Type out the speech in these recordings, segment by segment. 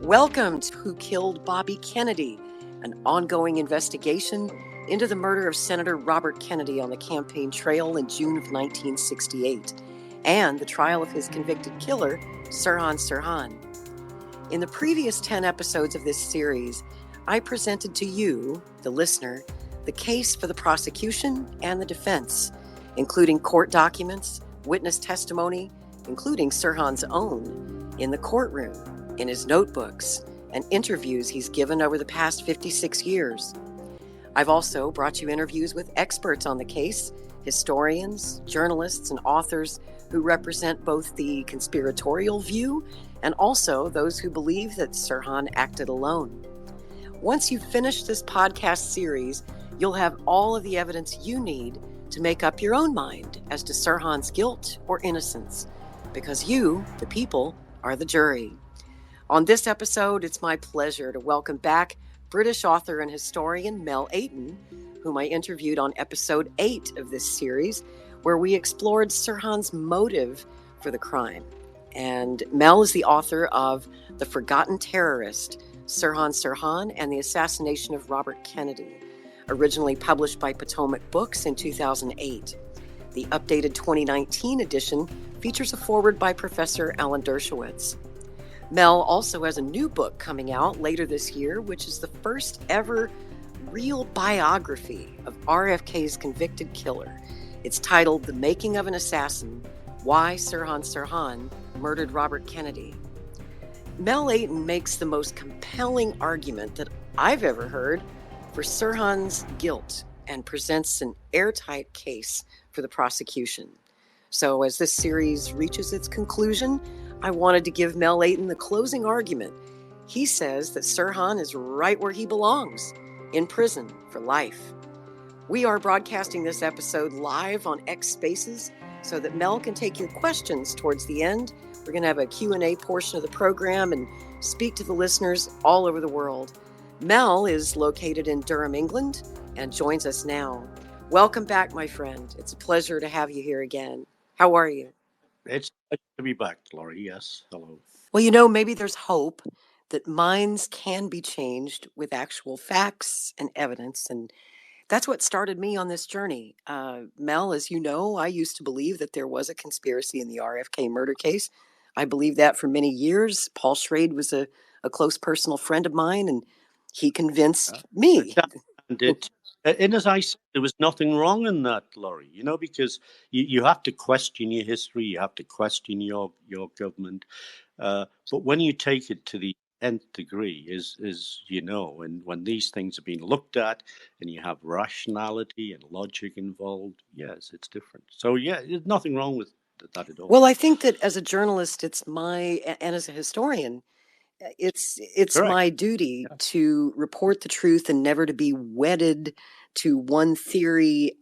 Welcome to Who Killed Bobby Kennedy, an ongoing investigation into the murder of Senator Robert Kennedy on the campaign trail in June of 1968, and the trial of his convicted killer, Sirhan Sirhan. In the previous 10 episodes of this series, I presented to you, the listener, the case for the prosecution and the defense, including court documents, witness testimony, including Sirhan's own, in the courtroom, in his notebooks, and interviews he's given over the past 56 years. I've also brought you interviews with experts on the case, historians, journalists, and authors who represent both the conspiratorial view and also those who believe that Sirhan acted alone. Once you've finished this podcast series, you'll have all of the evidence you need to make up your own mind as to Sirhan's guilt or innocence, because you, the people, are the jury. On this episode, it's my pleasure to welcome back British author and historian Mel Ayton, whom I interviewed on episode 8 of this series, where we explored Sirhan's motive for the crime. And Mel is the author of The Forgotten Terrorist, Sirhan Sirhan and the Assassination of Robert Kennedy, originally published by Potomac Books in 2008. The updated 2019 edition features a foreword by Professor Alan Dershowitz. Mel also has a new book coming out later this year, which is the first ever real biography of RFK's convicted killer. It's titled The Making of an Assassin: Why Sirhan Sirhan Murdered Robert Kennedy. Mel Ayton makes the most compelling argument that I've ever heard for Sirhan's guilt and presents an airtight case for the prosecution. So as this series reaches its conclusion, I wanted to give Mel Ayton the closing argument. He says that Sirhan is right where he belongs, in prison for life. We are broadcasting this episode live on X Spaces so that Mel can take your questions towards the end. We're going to have a Q&A portion of the program and speak to the listeners all over the world. Mel is located in Durham, England, and joins us now. Welcome back, my friend. It's a pleasure to have you here again. How are you? It's good to be back, Laurie. Yes, hello. Well, maybe there's hope that minds can be changed with actual facts and evidence, and that's what started me on this journey. Mel, as you know, I used to believe that there was a conspiracy in the RFK murder case. I believed that for many years. Paul Schrade was a close personal friend of mine, and he convinced me. And as I said, there was nothing wrong in that, Laurie, because you have to question your history, you have to question your government. But when you take it to the nth degree, and when these things are being looked at and you have rationality and logic involved, yes, it's different. So, yeah, there's nothing wrong with that at all. Well, I think that as a journalist, and as a historian, it's Correct. my duty to report the truth and never to be wedded to one theory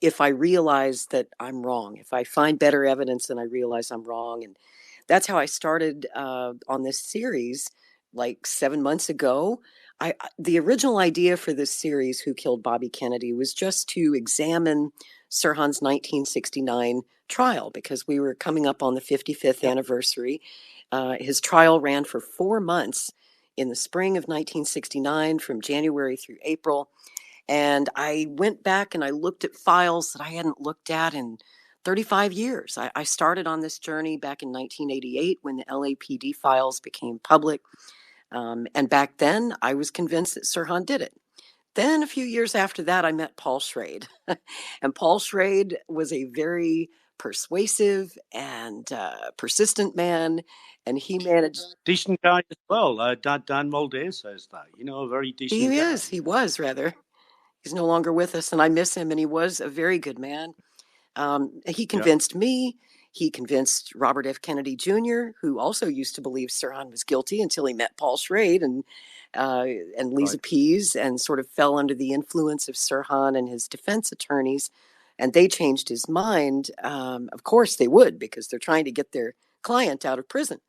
if I realize that I'm wrong. If I find better evidence and I realize I'm wrong. And that's how I started on this series like 7 months ago. The original idea for this series, Who Killed Bobby Kennedy, was just to examine Sirhan's 1969 trial, because we were coming up on the 55th anniversary. His trial ran for 4 months in the spring of 1969, from January through April. And I went back and I looked at files that I hadn't looked at in 35 years. I started on this journey back in 1988 when the LAPD files became public. And back then, I was convinced that Sirhan did it. Then a few years after that, I met Paul Schrade. And Paul Schrade was a very persuasive and persistent man, and he managed... Decent guy as well. Dan Mulder says that, a very decent guy. He was, rather. He's no longer with us, and I miss him, and he was a very good man. He convinced me. He convinced Robert F. Kennedy Jr., who also used to believe Sirhan was guilty until he met Paul Schrade and Lisa Pease, and sort of fell under the influence of Sirhan and his defense attorneys. And they changed his mind. Of course they would, because they're trying to get their client out of prison.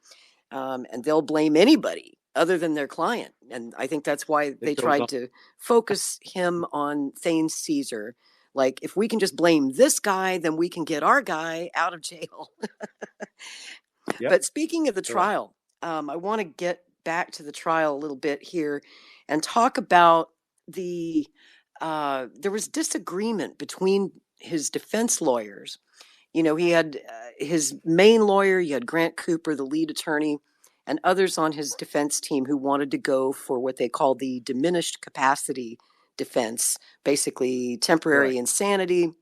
And they'll blame anybody other than their client. And I think that's why they tried to focus him on Thanes Caesar. Like, if we can just blame this guy, then we can get our guy out of jail. But speaking of the trial, I want to get back to the trial a little bit here and talk about there was disagreement between his defense lawyers. He had his main lawyer, you had Grant Cooper, the lead attorney, and others on his defense team who wanted to go for what they called the diminished capacity defense, basically temporary insanity,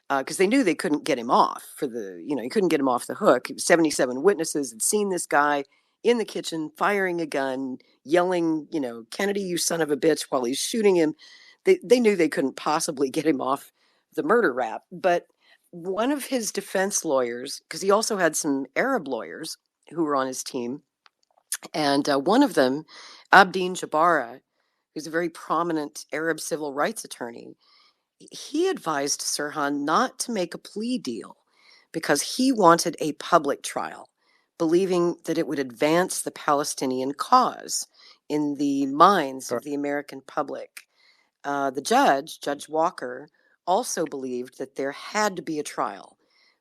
because they knew they couldn't get him off you couldn't get him off the hook. 77 witnesses had seen this guy in the kitchen firing a gun, yelling, Kennedy, you son of a bitch, while he's shooting him. They knew they couldn't possibly get him off the murder rap. But one of his defense lawyers, because he also had some Arab lawyers who were on his team, and one of them, Abdin Jabara, who's a very prominent Arab civil rights attorney, he advised Sirhan not to make a plea deal because he wanted a public trial, believing that it would advance the Palestinian cause in the minds of the American public. The judge, Judge Walker, also believed that there had to be a trial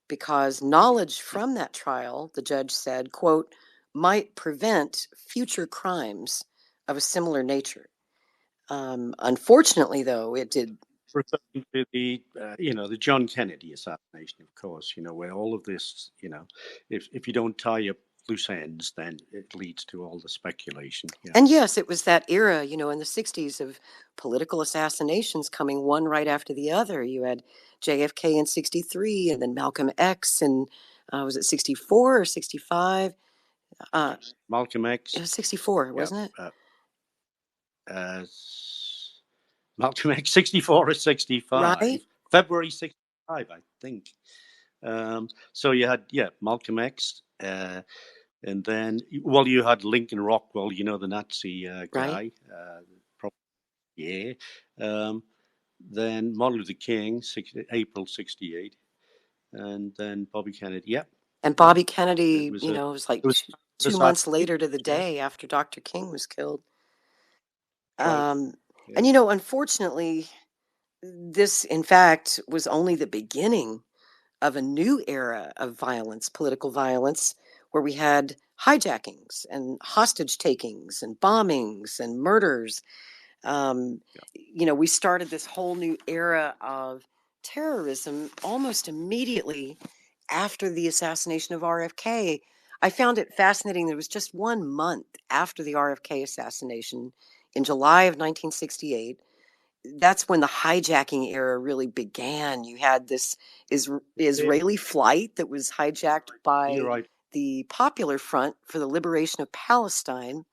because knowledge from that trial, the judge said, quote, might prevent future crimes of a similar nature. Unfortunately, though, it did. Referring to the John Kennedy assassination, of course, where all of this, if you don't tie up loose ends, then it leads to all the speculation. Yeah. And yes, it was that era, in the 60s of political assassinations coming one right after the other. You had JFK in 63 and then Malcolm X in, was it 64 or 65? Malcolm X. It was 64, wasn't it? Malcolm X, 64 or 65. Right? February 65, I think. So you had, Malcolm X. And then, you had Lincoln Rockwell, the Nazi guy. Right. Then Martin Luther King, April 68. And then Bobby Kennedy. Yeah. And Bobby Kennedy, it was like 2 months later to the day after Dr. King was killed. And, unfortunately, this, in fact, was only the beginning of a new era of violence, political violence, where we had hijackings and hostage takings and bombings and murders. We started this whole new era of terrorism almost immediately after the assassination of RFK. I found it fascinating that it was just 1 month after the RFK assassination in July of 1968. That's when the hijacking era really began. You had this Israeli flight that was hijacked by the Popular Front for the Liberation of Palestine.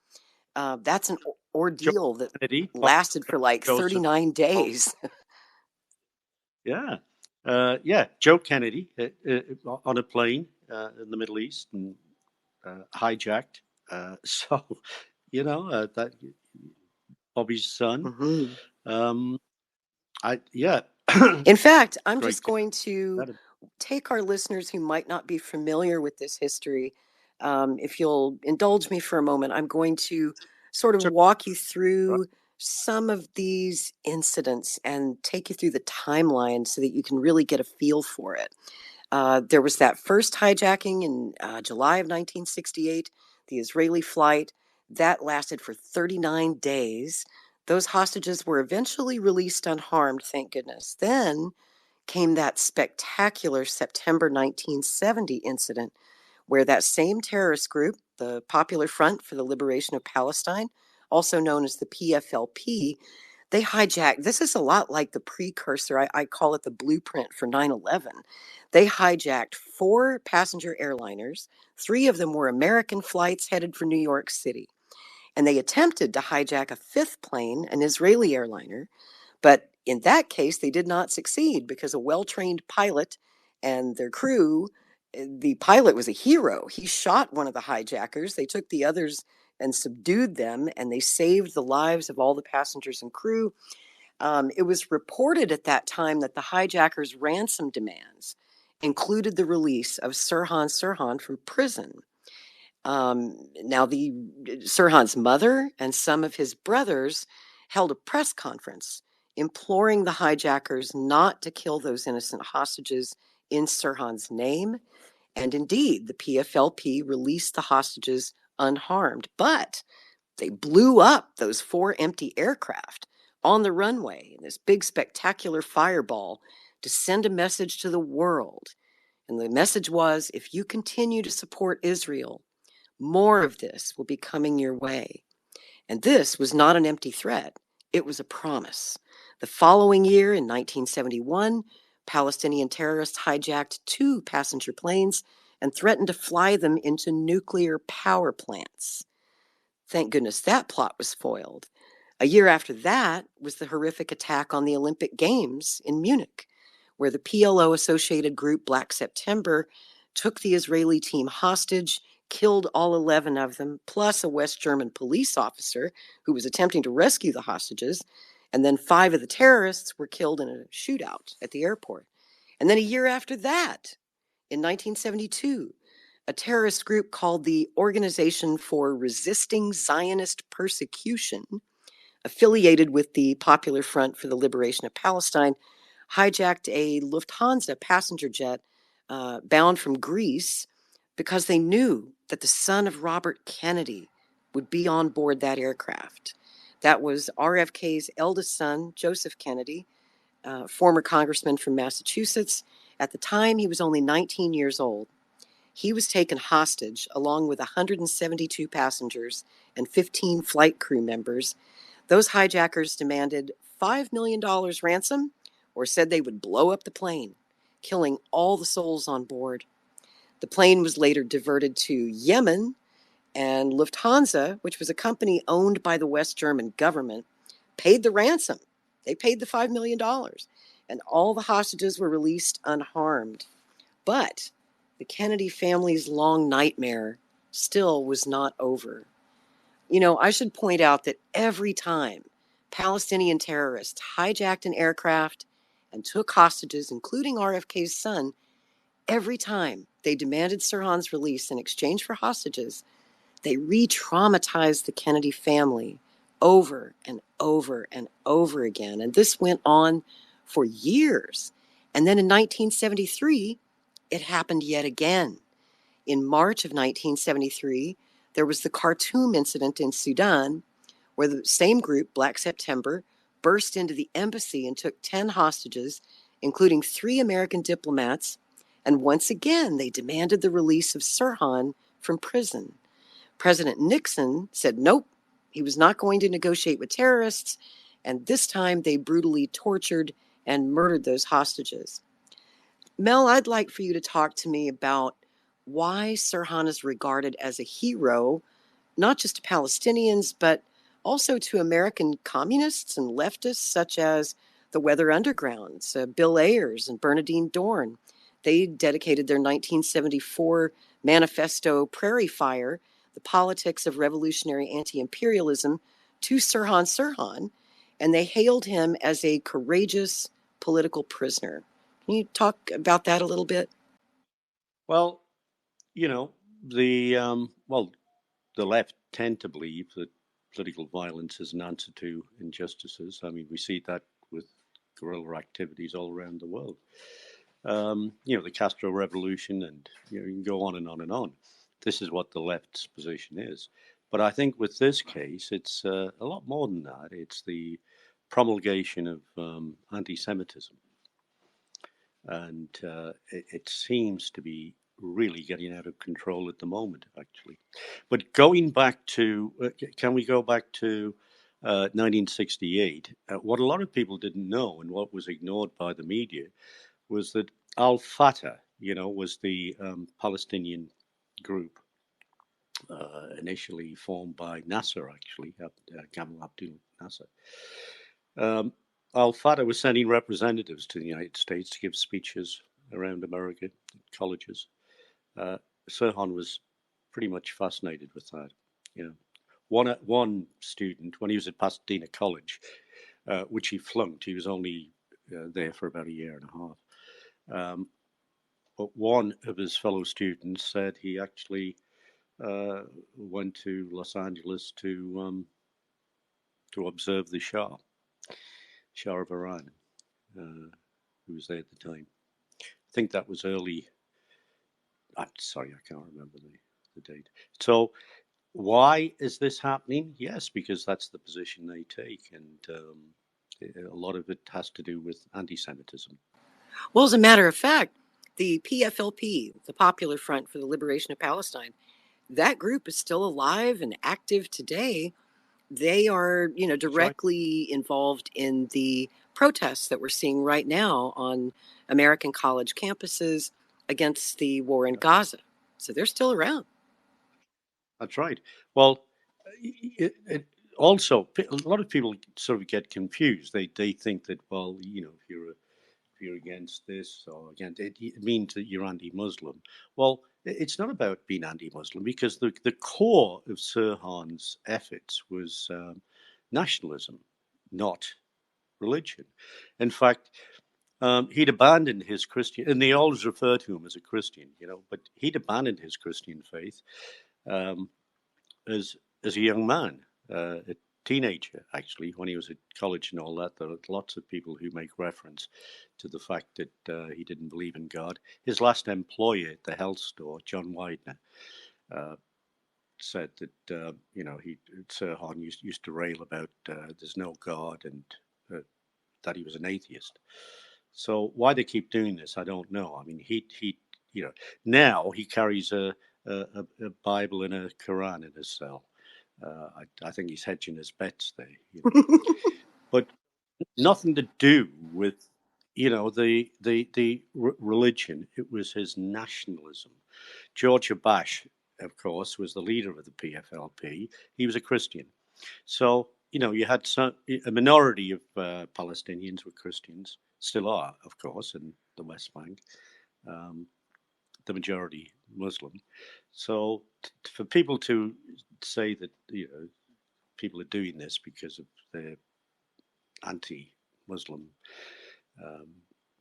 That's an ordeal that lasted for like 39 days. Yeah. Joe Kennedy on a plane in the Middle East and hijacked. So, that Bobby's son. Mm-hmm. In fact, I'm just going to take our listeners who might not be familiar with this history. If you'll indulge me for a moment, I'm going to sort of walk you through some of these incidents and take you through the timeline so that you can really get a feel for it. There was that first hijacking in July of 1968, the Israeli flight. That lasted for 39 days. Those hostages were eventually released unharmed, thank goodness. Then came that spectacular September 1970 incident where that same terrorist group, the Popular Front for the Liberation of Palestine, also known as the PFLP, they hijacked. This is a lot like the precursor. I call it the blueprint for 9/11. They hijacked 4 passenger airliners. 3 of them were American flights headed for New York City. And they attempted to hijack a 5th plane, an Israeli airliner. But in that case, they did not succeed because a well-trained pilot and their crew, the pilot was a hero. He shot one of the hijackers. They took the others and subdued them, and they saved the lives of all the passengers and crew. It was reported at that time that the hijackers' ransom demands included the release of Sirhan Sirhan from prison. Now, the Sirhan's mother and some of his brothers held a press conference imploring the hijackers not to kill those innocent hostages in Sirhan's name. And indeed, the PFLP released the hostages unharmed. But They blew up those 4 empty aircraft on the runway in this big spectacular fireball to send a message to the world. And the message was, if you continue to support Israel, more of this will be coming your way. And this was not an empty threat. It was a promise. The following year, in 1971, Palestinian terrorists hijacked 2 passenger planes and threatened to fly them into nuclear power plants. Thank goodness that plot was foiled. A year after that was the horrific attack on the Olympic Games in Munich, where the PLO-associated group Black September took the Israeli team hostage, killed all 11 of them, plus a West German police officer who was attempting to rescue the hostages, and then 5 of the terrorists were killed in a shootout at the airport. And then a year after that, in 1972, a terrorist group called the Organization for Resisting Zionist Persecution, affiliated with the Popular Front for the Liberation of Palestine, hijacked a Lufthansa passenger jet bound from Greece because they knew that the son of Robert Kennedy would be on board that aircraft. That was RFK's eldest son, Joseph Kennedy, former congressman from Massachusetts. At the time, he was only 19 years old. He was taken hostage along with 172 passengers and 15 flight crew members. Those hijackers demanded $5 million ransom or said they would blow up the plane, killing all the souls on board. The plane was later diverted to Yemen, and Lufthansa, which was a company owned by the West German government, paid the ransom. They paid the $5 million, and all the hostages were released unharmed. But the Kennedy family's long nightmare still was not over. You know, I should point out that every time Palestinian terrorists hijacked an aircraft and took hostages, including RFK's son, every time they demanded Sirhan's release in exchange for hostages, they re-traumatized the Kennedy family over and over and over again. And this went on for years. And then in 1973, it happened yet again. In March of 1973, there was the Khartoum incident in Sudan, where the same group, Black September, burst into the embassy and took 10 hostages, including 3 American diplomats, and once again they demanded the release of Sirhan from prison. President Nixon said nope, he was not going to negotiate with terrorists, and this time they brutally tortured and murdered those hostages. Mel, I'd like for you to talk to me about why Sirhan is regarded as a hero, not just to Palestinians, but also to American communists and leftists such as the Weather Undergrounds, Bill Ayers and Bernardine Dorn. They dedicated their 1974 manifesto, Prairie Fire, The Politics of Revolutionary Anti-Imperialism, to Sirhan Sirhan, and they hailed him as a courageous political prisoner. Can you talk about that a little bit? Well, you know, the the left tend to believe that political violence is an answer to injustices. I mean, we see that with guerrilla activities all around the world. The Castro Revolution, and you can go on and on and on. This is what the left's position is. But I think with this case, it's a lot more than that. It's the promulgation of anti-Semitism, and it seems to be really getting out of control at the moment, actually. But going back to, can we go back to 1968? What a lot of people didn't know, and what was ignored by the media, was that Al Fatah, was the Palestinian group initially formed by Nasser, actually, Gamal Abdel Nasser. Al Fatah was sending representatives to the United States to give speeches around America, colleges. Sirhan was pretty much fascinated with that. One student, when he was at Pasadena College, which he flunked, he was only there for about a year and a half. But one of his fellow students said he actually went to Los Angeles to observe the Shah of Iran, who was there at the time. I think that was early. I'm sorry, I can't remember the date. So Why is this happening? Yes, because that's the position they take, and a lot of it has to do with anti-Semitism. Well, as a matter of fact, the PFLP, the Popular Front for the Liberation of Palestine, that group is still alive and active today. They are, That's right. directly involved in the protests that we're seeing right now on American college campuses against the war in Gaza. So they're still around. That's right. Well, also a lot of people sort of get confused. They think that, well, if you're against this or against it, it means that you're anti-Muslim. Well, it's not about being anti-Muslim, because the core of Sirhan's efforts was nationalism, not religion. In fact, he'd abandoned his Christian, and they always refer to him as a Christian, but he'd abandoned his Christian faith um, as a young man, a teenager, actually, when he was at college and all that. There are lots of people who make reference to the fact that he didn't believe in God. His last employer at the health store, John Widener, said that Sirhan used to rail about there's no God, and that he was an atheist. So why they keep doing this, I don't know. I mean, he now he carries a Bible and a Quran in his cell. I think he's hedging his bets there, but nothing to do with the religion. It was his nationalism. George Abash, of course, was the leader of the PFLP. He was a Christian, so you had a minority of Palestinians were Christians, still are, of course, in the West Bank. The majority Muslim. So for people to say that people are doing this because of their anti-Muslim um,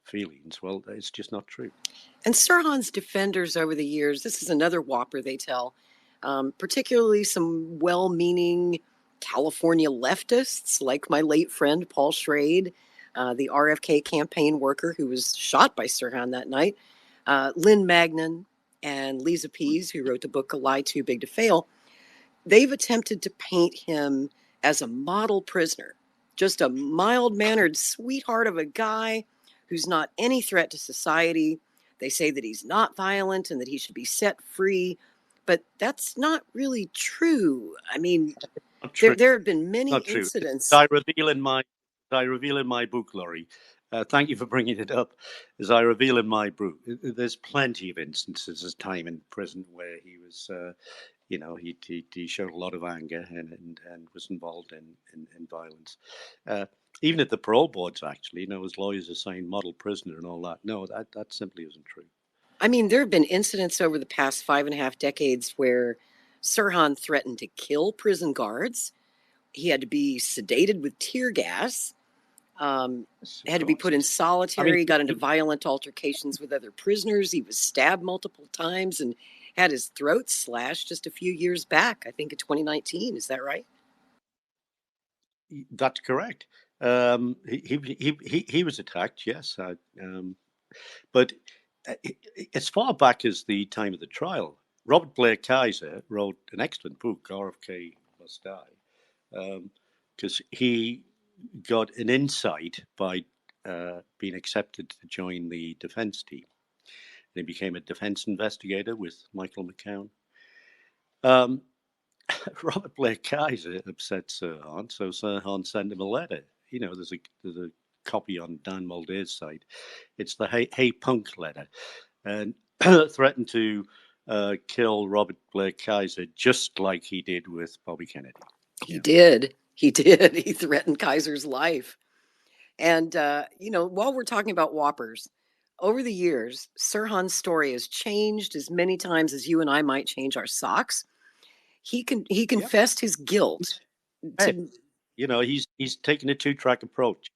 feelings, well, it's just not true. And Sirhan's defenders over the years, this is another whopper they tell, particularly some well-meaning California leftists like my late friend Paul Schrade, the RFK campaign worker who was shot by Sirhan that night, Lynn Magnon, and Lisa Pease, who wrote the book A Lie Too Big to Fail. They've attempted to paint him as a model prisoner, just a mild-mannered sweetheart of a guy who's not any threat to society. They say that he's not violent and that he should be set free, but that's not really true. I mean, there have been many incidents. I reveal in my book, Laurie. Thank you for bringing it up. As I reveal in my book, there's plenty of instances of time in prison where he was, he showed a lot of anger and was involved in violence. Even at the parole boards, actually, his lawyers assigned model prisoner and all that. No, that simply isn't true. I mean, there have been incidents over the past 5.5 decades where Sirhan threatened to kill prison guards. He had to be sedated with tear gas. Had to be put in solitary, got into violent altercations with other prisoners. He was stabbed multiple times and had his throat slashed just a few years back, I think in 2019. Is that right? That's correct. He was attacked, yes. But as far back as the time of the trial, Robert Blair Kaiser wrote an excellent book, RFK Must Die, because he got an insight by being accepted to join the defense team. And he became a defense investigator with Michael McCown. Robert Blair Kaiser upset Sirhan, so Sirhan sent him a letter. There's a copy on Dan Mulder's site. It's the Hey Punk letter, and threatened to kill Robert Blair Kaiser just like he did with Bobby Kennedy. He did. He threatened Kaiser's life. And, while we're talking about whoppers, over the years, Sirhan's story has changed as many times as you and I might change our socks. He confessed his guilt. He's taken a two-track approach.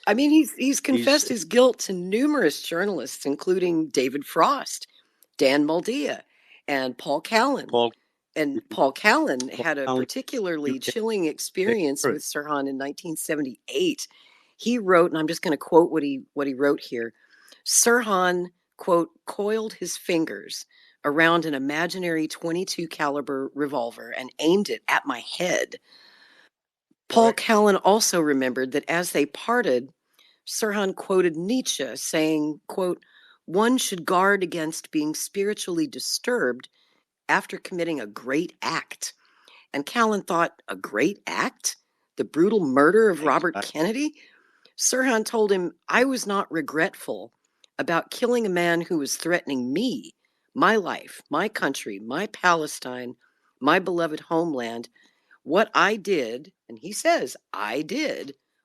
I mean, he's confessed his guilt to numerous journalists, including David Frost, Dan Mulder, and Paul Callan. Paul Callan had a particularly chilling experience with Sirhan in 1978. He wrote, and I'm just going to quote what he wrote here. Sirhan, quote, coiled his fingers, around an imaginary 22 caliber revolver and aimed it at my head. Paul Callan also remembered that as they parted, Sirhan quoted Nietzsche saying, quote, "One should guard against being spiritually disturbed after committing a great act." And Callan thought, a great act? The brutal murder of Robert Kennedy? Sirhan told him, "I was not regretful about killing a man who was threatening me, my life, my country, my Palestine, my beloved homeland. What I did," and he says,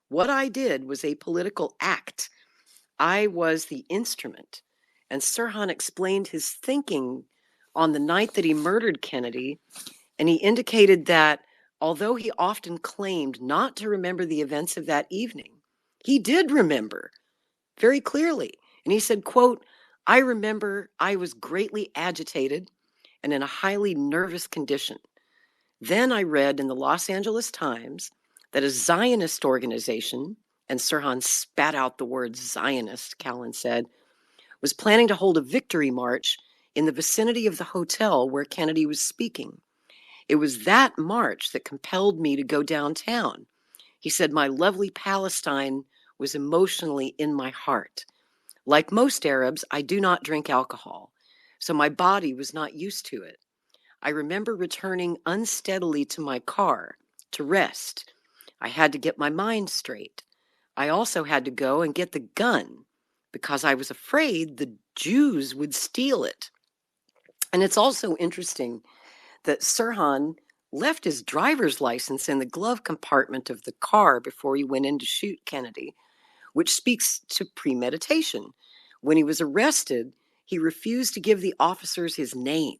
what I did was a political act. I was the instrument." And Sirhan explained his thinking on the night that he murdered Kennedy, and he indicated that although he often claimed not to remember the events of that evening, he did remember very clearly. And he said, quote, "I remember I was greatly agitated and in a highly nervous condition. Then I read in the Los Angeles Times that a Zionist organization," and Sirhan spat out the word Zionist, Callan said, "was planning to hold a victory march in the vicinity of the hotel where Kennedy was speaking. It was that march that compelled me to go downtown." He said, "My lovely Palestine was emotionally in my heart. Like most Arabs, I do not drink alcohol, so my body was not used to it. I remember returning unsteadily to my car to rest. I had to get my mind straight. I also had to go and get the gun because I was afraid the Jews would steal it." And it's also interesting that Sirhan left his driver's license in the glove compartment of the car before he went in to shoot Kennedy, which speaks to premeditation. When he was arrested, he refused to give the officers his name,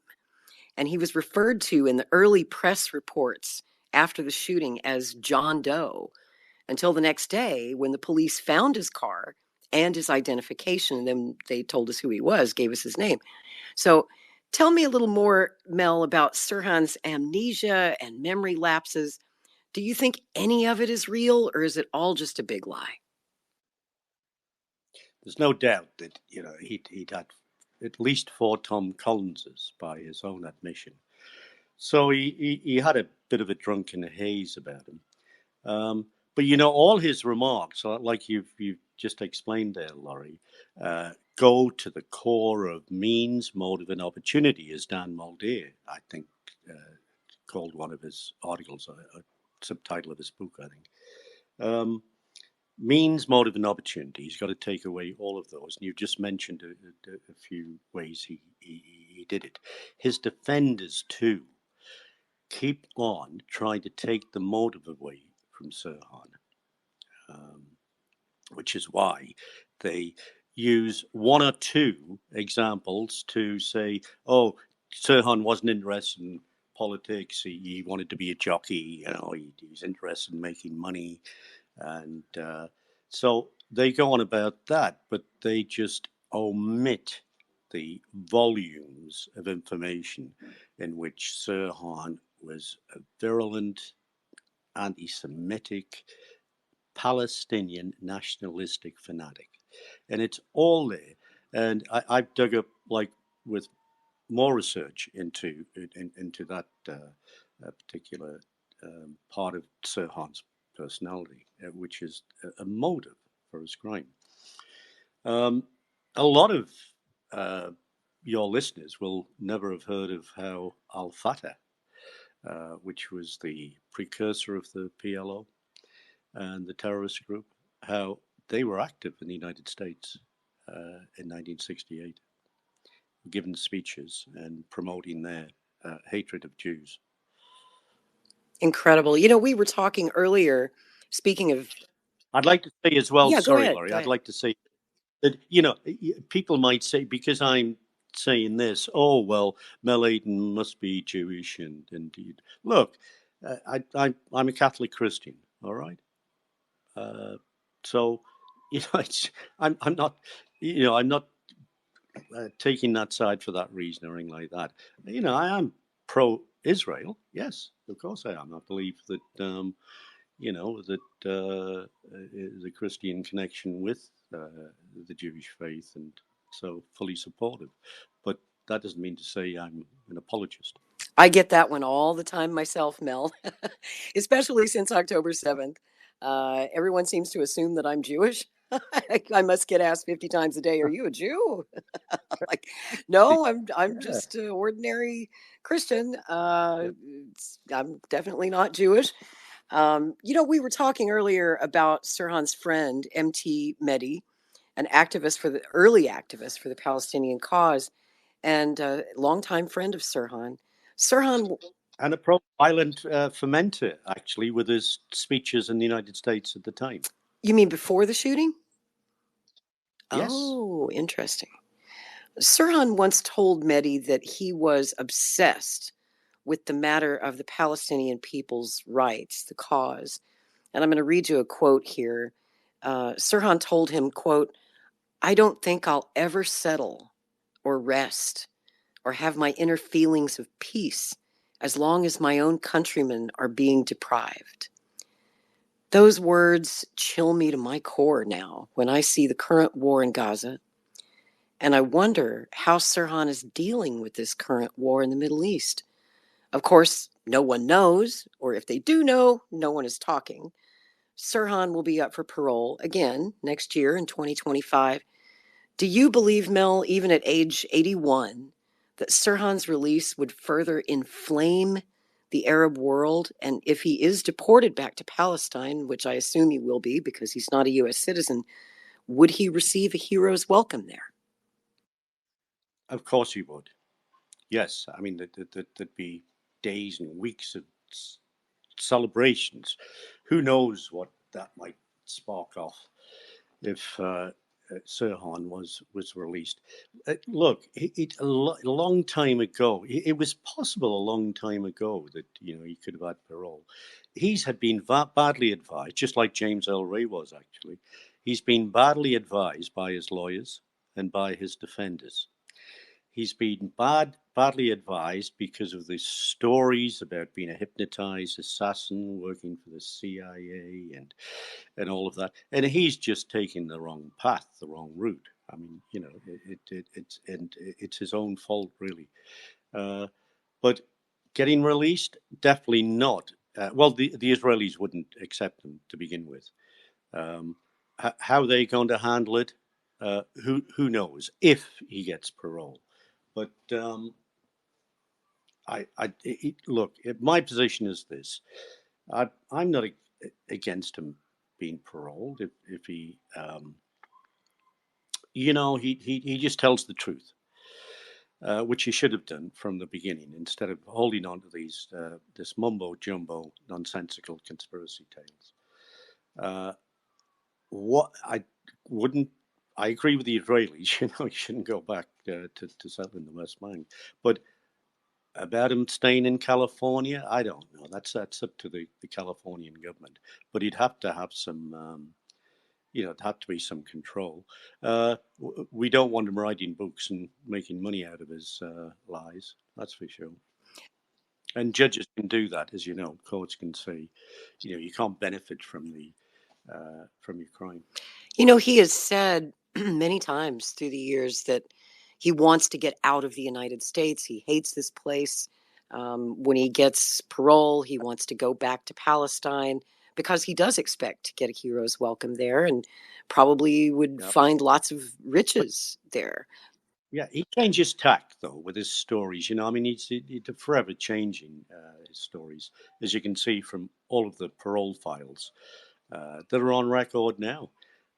and he was referred to in the early press reports after the shooting as John Doe until the next day when the police found his car and his identification, and then they told us who he was, gave us his name. So tell me a little more, Mel, about Sirhan's amnesia and memory lapses. Do you think any of it is real, or is it all just a big lie? There's no doubt that he'd had at least 4 Tom Collinses by his own admission. So he had a bit of a drunken haze about him. But all his remarks, like you've just explained there, Laurie, go to the core of means, motive, and opportunity, as Dan Mulder, I think, called one of his articles, a subtitle of his book, I think. Means, motive, and opportunity. He's got to take away all of those. And you've just mentioned a few ways he did it. His defenders, too, keep on trying to take the motive away from Sirhan, which is why they use 1 or 2 examples to say, oh, Sirhan wasn't interested in politics. He wanted to be a jockey. He's interested in making money. And so they go on about that, but they just omit the volumes of information in which Sirhan was a virulent, anti-Semitic, Palestinian nationalistic fanatic. And it's all there. And I've dug up, like, with more research into that particular part of Sirhan's personality, which is a motive for his crime. A lot of your listeners will never have heard of how Al-Fatah, which was the precursor of the PLO and the terrorist group, how they were active in the United States in 1968, giving speeches and promoting their hatred of Jews. Incredible. We were talking earlier, speaking of... I'd like to say as well, Yeah, sorry, Laurie, I'd like to say that, people might say, because I'm saying this, oh, well, Mel Ayton must be Jewish, and indeed. Look, I'm a Catholic Christian, all right? So, I'm not, I'm not taking that side for that reason or anything like that. I am pro-Israel. Yes, of course I am. I believe that, that the Christian connection with the Jewish faith, and so fully supportive. But that doesn't mean to say I'm an apologist. I get that one all the time myself, Mel, especially since October 7th. Everyone seems to assume that I'm Jewish. I must get asked 50 times a day, "Are you a Jew?" Like, no, I'm Yeah. just an ordinary Christian. I'm definitely not Jewish. We were talking earlier about Sirhan's friend, MT Mehdi, an early activist for the Palestinian cause, and a longtime friend of Sirhan. Sirhan, And a pro-violent fermenter, actually, with his speeches in the United States at the time. you mean before the shooting? Yes. Oh, interesting. Sirhan once told Mehdi that he was obsessed with the matter of the Palestinian people's rights, the cause. And I'm going to read you a quote here. Sirhan told him, quote, "I don't think I'll ever settle or rest or have my inner feelings of peace as long as my own countrymen are being deprived." Those words chill me to my core now when I see the current war in Gaza, and I wonder how Sirhan is dealing with this current war in the Middle East. Of course, no one knows, or if they do know, no one is talking. Sirhan will be up for parole again next year in 2025. Do you believe, Mel, even at age 81, that Sirhan's release would further inflame the Arab world? And if he is deported back to Palestine, which I assume he will be because he's not a U.S. citizen, would he receive a hero's welcome there? Of course he would. Yes. I mean, there'd be days and weeks of celebrations. Who knows what that might spark off if Sirhan was released. Look, a long time ago, it was possible a long time ago that he could have had parole. He's had been badly advised, just like James L. Ray was actually. He's been badly advised by his lawyers and by his defenders. He's been badly advised because of the stories about being a hypnotized assassin working for the CIA and all of that. And he's just taking the wrong path, the wrong route. I mean, it's his own fault, really. But getting released, definitely not. Well, the Israelis wouldn't accept him to begin with. Um, how they're going to handle it, who knows? If he gets parole, but look. My position is this: I'm not against him being paroled if he, he just tells the truth, which he should have done from the beginning instead of holding on to these this mumbo jumbo nonsensical conspiracy tales. What I wouldn't. I agree with the Israelis. You shouldn't go back to settle in the West Bank. But about him staying in California, I don't know. That's up to the Californian government. But he'd have to have some, it'd have to be some control. We don't want him writing books and making money out of his lies. That's for sure. And judges can do that, as you know. Courts can say, you can't benefit from your crime. He has said many times through the years that he wants to get out of the United States. He hates this place. When he gets parole, he wants to go back to Palestine because he does expect to get a hero's welcome there and probably would Yeah. find lots of But riches there. yeah, he changes tack though with his stories. I mean, he's forever changing his stories, as you can see from all of the parole files that are on record now,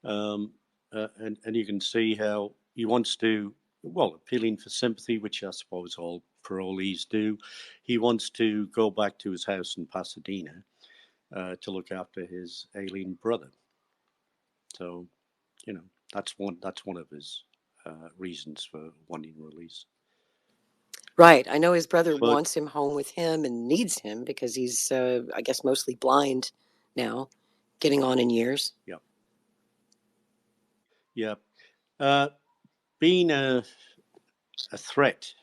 and you can see how he wants to, well, appealing for sympathy, which I suppose all parolees do. He wants to go back to his house in Pasadena to look after his ailing brother. So, that's one of his reasons for wanting release. Right. I know his brother But wants him home with him and needs him because he's, I guess, mostly blind now, getting on in years. yeah, yeah, uh, being a threat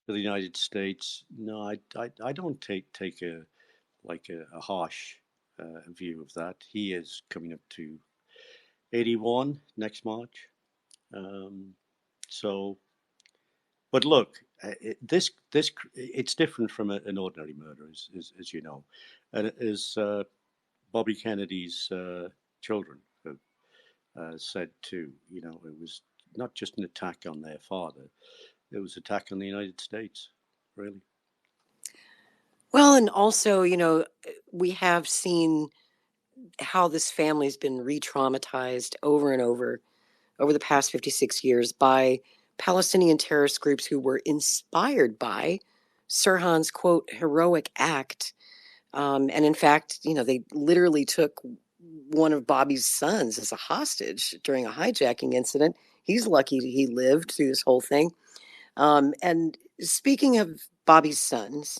to the United States, no, I don't take a harsh view of that. He is coming up to 81 next March, so But look, it's different from an ordinary murder, as you know, and as Bobby Kennedy's children have said too. You know, it was not just an attack on their father; it was an attack on the United States, really. Well, and also, we have seen how this family's been re-traumatized over and over the past 56 years by Palestinian terrorist groups who were inspired by Sirhan's quote heroic act. And in fact, they literally took one of Bobby's sons as a hostage during a hijacking incident. He's lucky he lived through this whole thing. And speaking of Bobby's sons,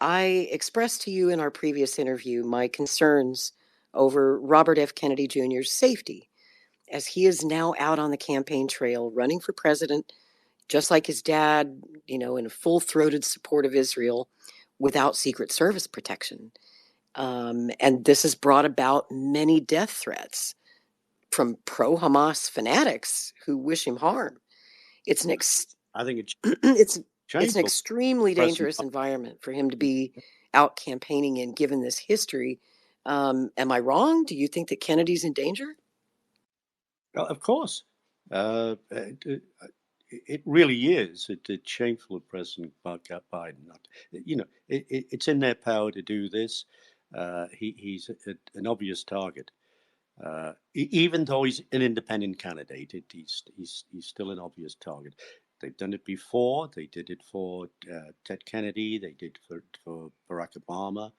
I expressed to you in our previous interview my concerns over Robert F. Kennedy Jr.'s safety, as he is now out on the campaign trail running for president, just like his dad, in full throated support of Israel without Secret Service protection. And this has brought about many death threats from pro Hamas fanatics who wish him harm. It's an I think it's it's an extremely dangerous environment for him to be out campaigning in, given this history. Am I wrong? Do you think that Kennedy's in danger? Of course. It really is. It's shameful of President Biden. It's in their power to do this. He's an obvious target. Even though he's an independent candidate, he's still an obvious target. They've done it before. They did it for Ted Kennedy. They did it for Barack Obama.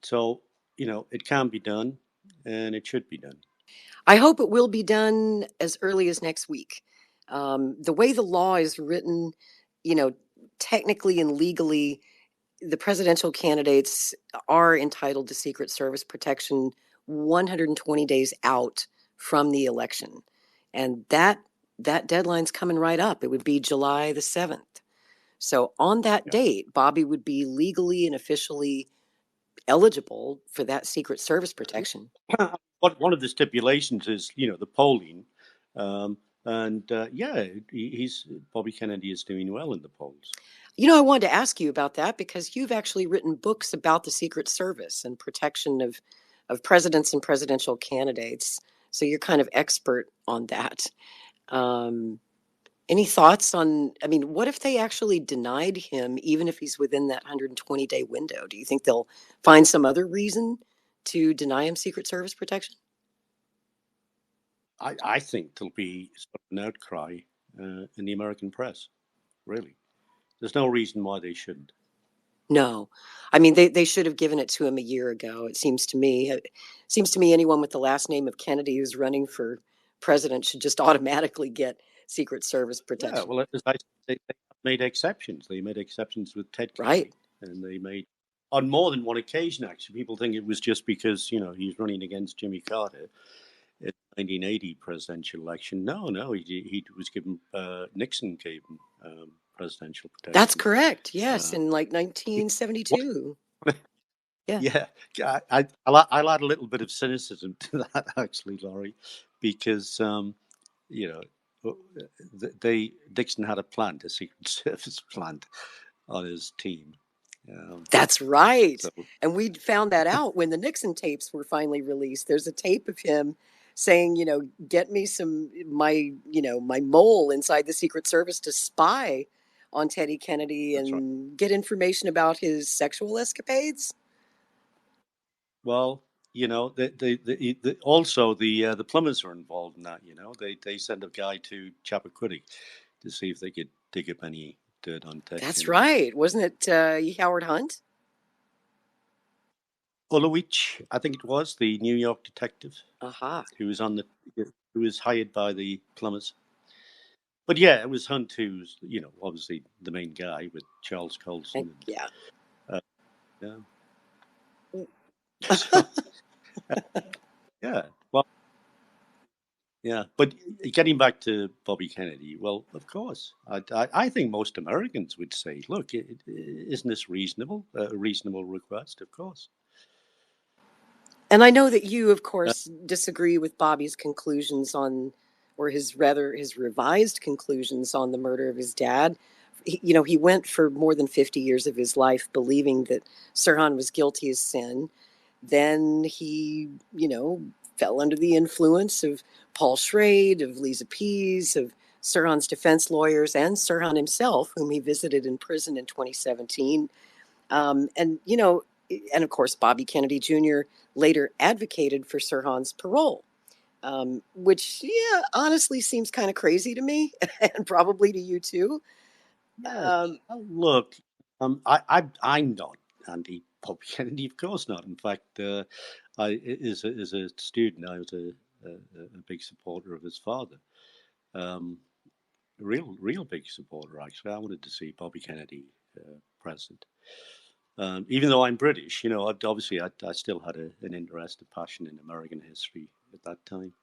So, it can be done, and it should be done. I hope it will be done as early as next week. The way the law is written, technically and legally, the presidential candidates are entitled to Secret Service protection 120 days out from the election. And that deadline's coming right up. It would be July the 7th. So on that date, Bobby would be legally and officially eligible for that Secret Service protection. One of the stipulations is, the polling. Bobby Kennedy is doing well in the polls. I wanted to ask you about that because you've actually written books about the Secret Service and protection of presidents and presidential candidates. So you're kind of expert on that. Any thoughts on, what if they actually denied him, even if he's within that 120-day window? Do you think they'll find some other reason to deny him Secret Service protection? I think there'll be sort of an outcry in the American press, really. There's no reason why they shouldn't. No. They should have given it to him a year ago, it seems to me. It seems to me anyone with the last name of Kennedy who's running for president should just automatically get Secret Service protection. Yeah, well, they made exceptions. They made exceptions with Ted Kennedy. Right. And they made, on more than one occasion, actually. People think it was just because, he's running against Jimmy Carter in the 1980 presidential election. No, he was given, Nixon gave him presidential protection. That's correct. Yes, in like 1972. Yeah. I'll add a little bit of cynicism to that, actually, Laurie, because Nixon had a Secret Service plant on his team. That's right. And we found that out when the Nixon tapes were finally released. There's a tape of him saying, get me my mole inside the Secret Service to spy on Teddy Kennedy and get information about his sexual escapades. Well, also the plumbers were involved in that. They sent a guy to Chappaquiddick to see if they could dig up any dirt on Ted. That's right. Wasn't it Howard Hunt? Ulowich, I think it was, the New York detective. Who was hired by the plumbers. But yeah, it was Hunt who's, obviously the main guy with Charles Colson. Yeah. So, yeah. Well, yeah. But getting back to Bobby Kennedy, well, of course, I think most Americans would say, look, isn't this reasonable? A reasonable request, of course. And I know that you, of course, disagree with Bobby's conclusions on or his revised conclusions on the murder of his dad. He went for more than 50 years of his life believing that Sirhan was guilty as sin. Then he, fell under the influence of Paul Schrade, of Lisa Pease, of Sirhan's defense lawyers, and Sirhan himself, whom he visited in prison in 2017. And of course, Bobby Kennedy Jr. later advocated for Sirhan's parole, which, honestly seems kind of crazy to me and probably to you too. Look, I'm not anti-Bobby Kennedy, of course not. In fact, as a student, I was a big supporter of his father. Real big supporter, actually. I wanted to see Bobby Kennedy president. Even though I'm British, obviously I still had an interest, a passion in American history at that time.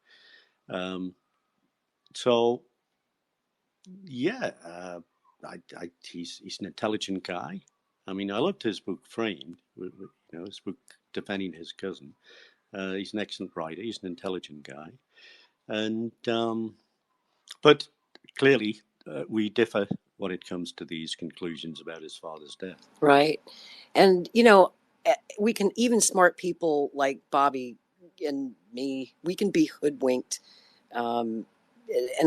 So, yeah, he's an intelligent guy. I mean, I loved his book Framed, his book defending his cousin. He's an excellent writer. He's an intelligent guy, and but clearly we differ when it comes to these conclusions about his father's death. Right. And, we can, even smart people like Bobby and me, we can be hoodwinked. And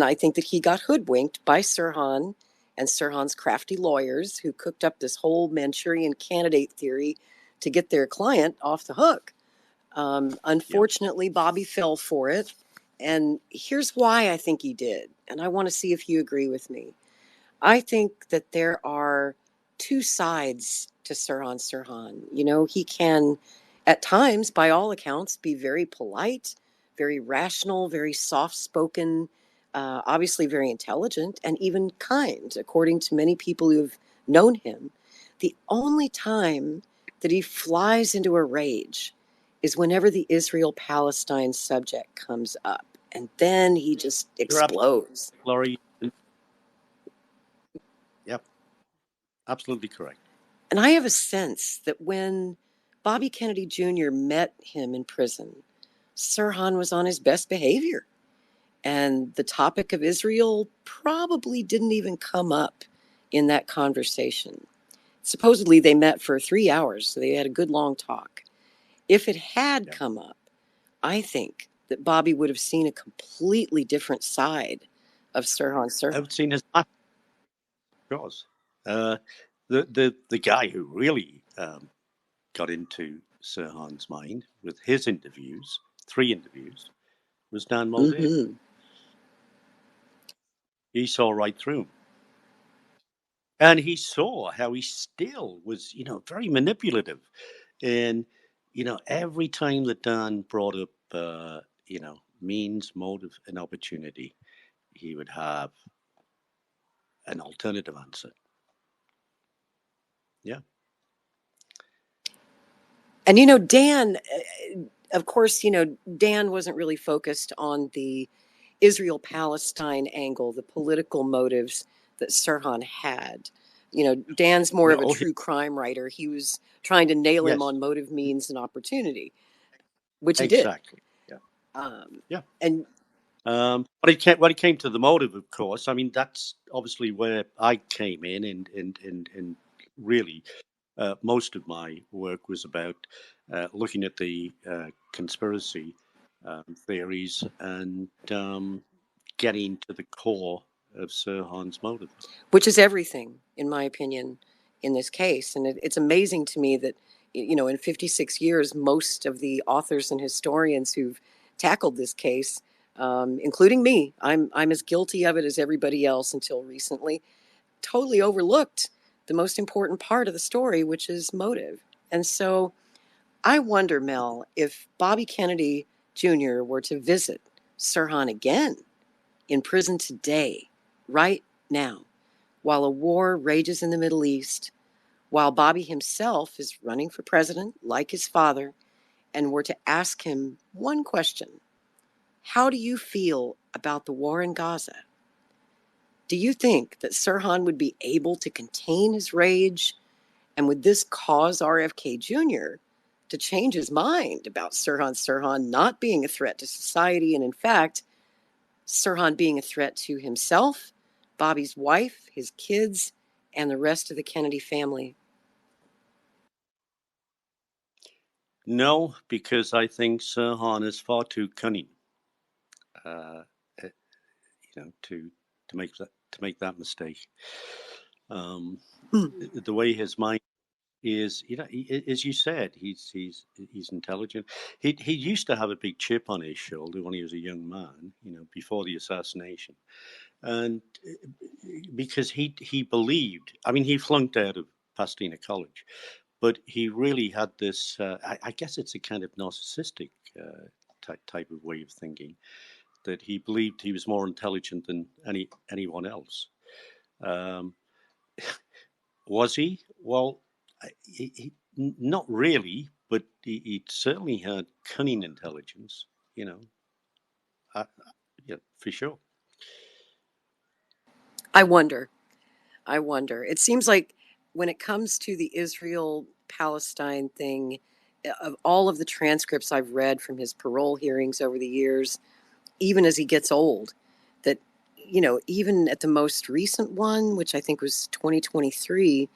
I think that he got hoodwinked by Sirhan and Sirhan's crafty lawyers, who cooked up this whole Manchurian candidate theory to get their client off the hook. Unfortunately, Bobby fell for it. And here's why I think he did. And I want to see if you agree with me. I think that there are two sides to Sirhan Sirhan. He can, at times, by all accounts, be very polite, very rational, very soft-spoken, obviously very intelligent, and even kind, according to many people who've known him. The only time that he flies into a rage is whenever the Israel-Palestine subject comes up. And then he just explodes. Laurie. Yep. Absolutely correct. And I have a sense that when Bobby Kennedy Jr. met him in prison, Sirhan was on his best behavior. And the topic of Israel probably didn't even come up in that conversation. Supposedly they met for 3 hours, so they had a good long talk. If it had come up, I think that Bobby would have seen a completely different side of Sirhan Sirhan. I would have seen his course. The guy who really got into Sirhan's mind with his interviews, 3 interviews, was Dan Muldoon. Mm-hmm. He saw right through him. And he saw how he still was, very manipulative. And, every time that Dan brought up, means, motive, and opportunity, he would have an alternative answer. Yeah. And, Dan, of course, Dan wasn't really focused on the Israel-Palestine angle, the political motives that Sirhan had. Dan's more of a true crime writer. He was trying to nail him on motive, means, and opportunity, which he did. Exactly. Yeah. And when it came to the motive, of course, I mean, that's obviously where I came in, and really most of my work was about looking at the conspiracy theories and getting to the core of Sirhan's motive. Which is everything, in my opinion, in this case. And it's amazing to me that, in 56 years, most of the authors and historians who've tackled this case, including me, I'm as guilty of it as everybody else until recently, totally overlooked the most important part of the story, which is motive. And so I wonder, Mel, if Bobby Kennedy Jr. were to visit Sirhan again in prison today, right now, while a war rages in the Middle East, while Bobby himself is running for president, like his father, and were to ask him one question: how do you feel about the war in Gaza? Do you think that Sirhan would be able to contain his rage? And would this cause RFK Jr. to change his mind about Sirhan Sirhan not being a threat to society, and in fact, Sirhan being a threat to himself, Bobby's wife, his kids, and the rest of the Kennedy family? No, because I think Sirhan is far too cunning, uh, to make that mistake. Um, the way his mind is, as you said, he's intelligent. He used to have a big chip on his shoulder when he was a young man, before the assassination, and because he believed. I mean, he flunked out of Pasadena College, but he really had this. I guess it's a kind of narcissistic type of way of thinking, that he believed he was more intelligent than anyone else. Um, was he? Well, not really, but he certainly had cunning intelligence, you know, uh, yeah, for sure. I wonder. I wonder. It seems like when it comes to the Israel Palestine thing, of all of the transcripts I've read from his parole hearings over the years, even as he gets old, that, even at the most recent one, which I think was 2023,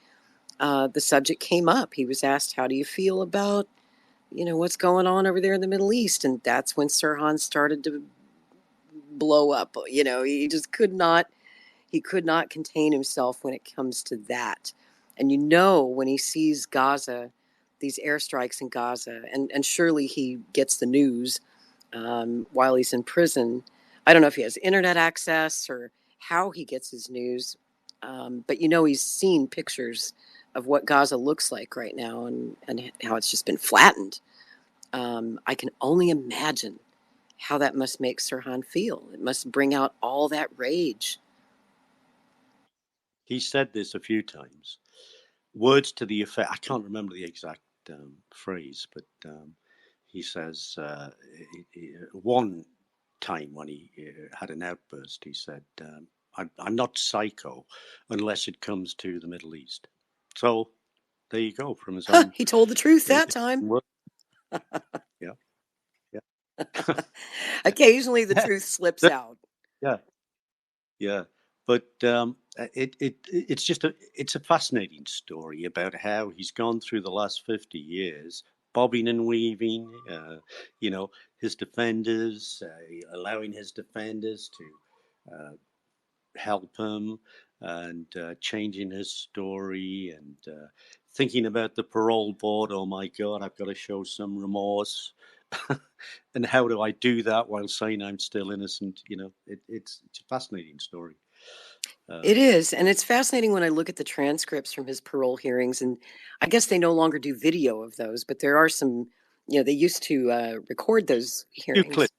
the subject came up. He was asked, "How do you feel about, what's going on over there in the Middle East?" And that's when Sirhan started to blow up. He just could not contain himself when it comes to that. And when he sees Gaza, these airstrikes in Gaza, and surely he gets the news while he's in prison. I don't know if he has internet access or how he gets his news, but he's seen pictures of what Gaza looks like right now, and how it's just been flattened. I can only imagine how that must make Sirhan feel. It must bring out all that rage. He said this a few times. Words to the effect, I can't remember the exact phrase, but he says, one time when he had an outburst, he said, I'm not psycho unless it comes to the Middle East. So there you go, from his own. He told the truth that time. Yeah, yeah. Occasionally the Yeah, truth slips out. yeah, yeah. But it's a fascinating story about how he's gone through the last 50 years, bobbing and weaving. You know, his defenders, allowing his defenders to help him, and changing his story, and thinking about the parole board. Oh my God, I've got to show some remorse. And how do I do that while saying I'm still innocent? It's a fascinating story. It Um, is. And it's fascinating when I look at the transcripts from his parole hearings. And I guess they no longer do video of those, but there are some, they used to record those few clips.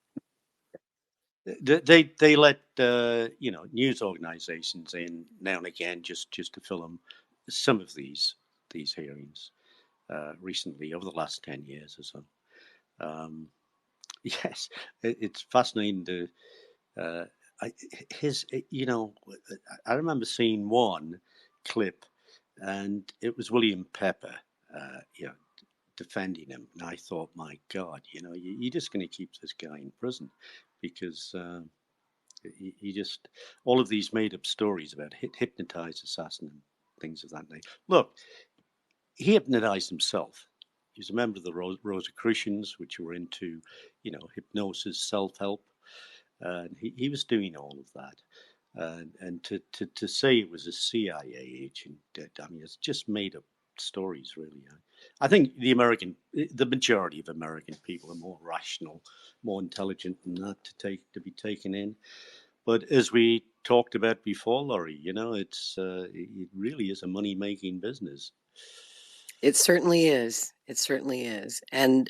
hearings. They let news organizations in now and again, just to film some of these hearings, recently, over the last 10 years or so. Um, yes, it's fascinating to uh, I, his. I remember seeing one clip, and it was William Pepper, defending him, and I thought, my God, you're just going to keep this guy in prison, because he just, all of these made up stories about hypnotized assassin and things of that nature. Look, he hypnotized himself. He was a member of the Rosicrucians, which were into, hypnosis, self help. And he was doing all of that. And to say it was a CIA agent, I mean, it's just made up stories, really. I think the majority of American people are more rational, more intelligent than that to be taken in. But as we talked about before, Laurie, it really is a money making business. It certainly is. It certainly is. And,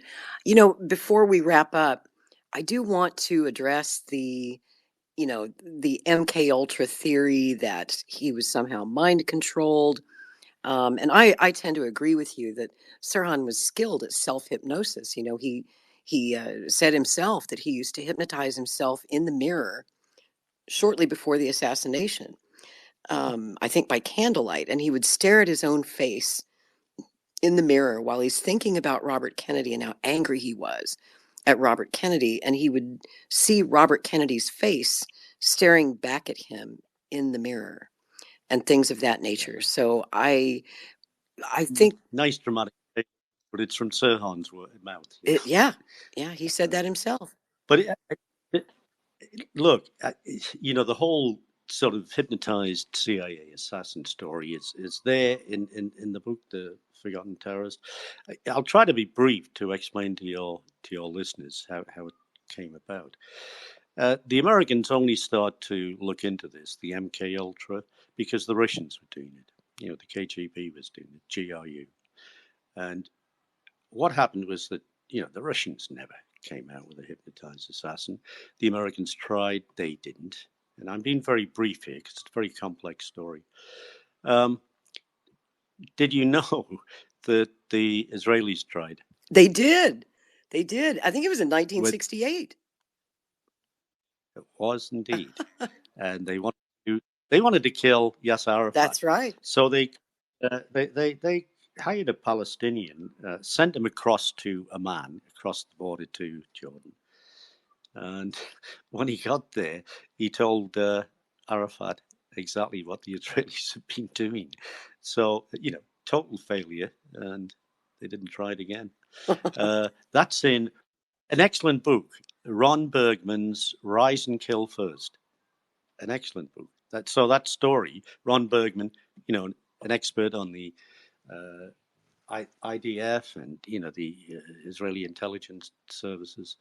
before we wrap up, I do want to address the MK Ultra theory that he was somehow mind controlled. And I tend to agree with you that Sirhan was skilled at self hypnosis. He said himself that he used to hypnotize himself in the mirror shortly before the assassination. I think by candlelight, and he would stare at his own face in the mirror while he's thinking about Robert Kennedy and how angry he was. at Robert Kennedy, and he would see Robert Kennedy's face staring back at him in the mirror and things of that nature. So I think nice dramatic, but it's from Sirhan's mouth. yeah, he said that himself. But look, the whole sort of hypnotized CIA assassin story is there in the book, The Forgotten Terrorist. I'll try to be brief to explain to your listeners how it came about. The Americans only start to look into this, the MK Ultra, because the Russians were doing it. The KGB was doing it, GRU, and what happened was that the Russians never came out with a hypnotized assassin. The Americans tried, they didn't. And I'm being very brief here because it's a very complex story. Did you know that the Israelis tried? They did. They did. I think it was in 1968. It was indeed, and they wanted to kill Yasser Arafat. That's right. So they hired a Palestinian, sent him across to Amman, across the border to Jordan. And when he got there, he told Arafat exactly what the Israelis had been doing. So, total failure, and they didn't try it again. That's in an excellent book, Ron Bergman's Rise and Kill First. An excellent book. That story, Ron Bergman, an expert on the IDF and the Israeli intelligence services.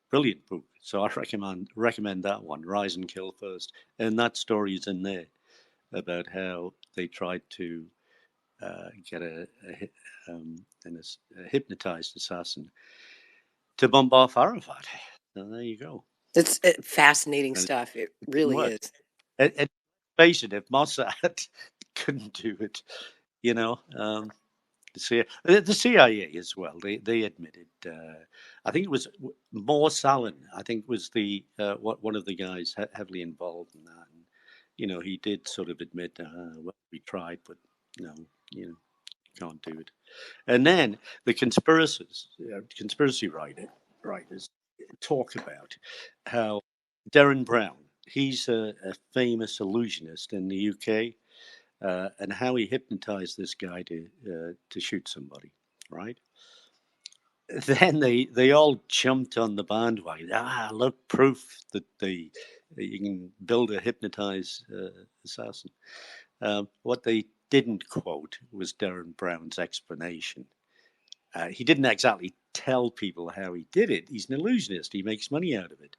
Brilliant book. So I recommend that one, Rise and Kill First. And that story is in there about how they tried to get a hypnotized assassin to bomb off Arafat. So there you go. It's fascinating stuff. It really is. And face it, if Mossad couldn't do it, the CIA as well. They admitted. I think it was Moore Salin. I think was the one of the guys heavily involved in that. And, he did sort of admit, well, we tried, but no, can't do it. And then the conspiracy writers talk about how Derren Brown. He's a famous illusionist in the UK. And how he hypnotized this guy to shoot somebody, right? Then they all jumped on the bandwagon. Look, proof that you can build a hypnotized assassin. What they didn't quote was Derren Brown's explanation. He didn't exactly tell people how he did it. He's an illusionist. He makes money out of it.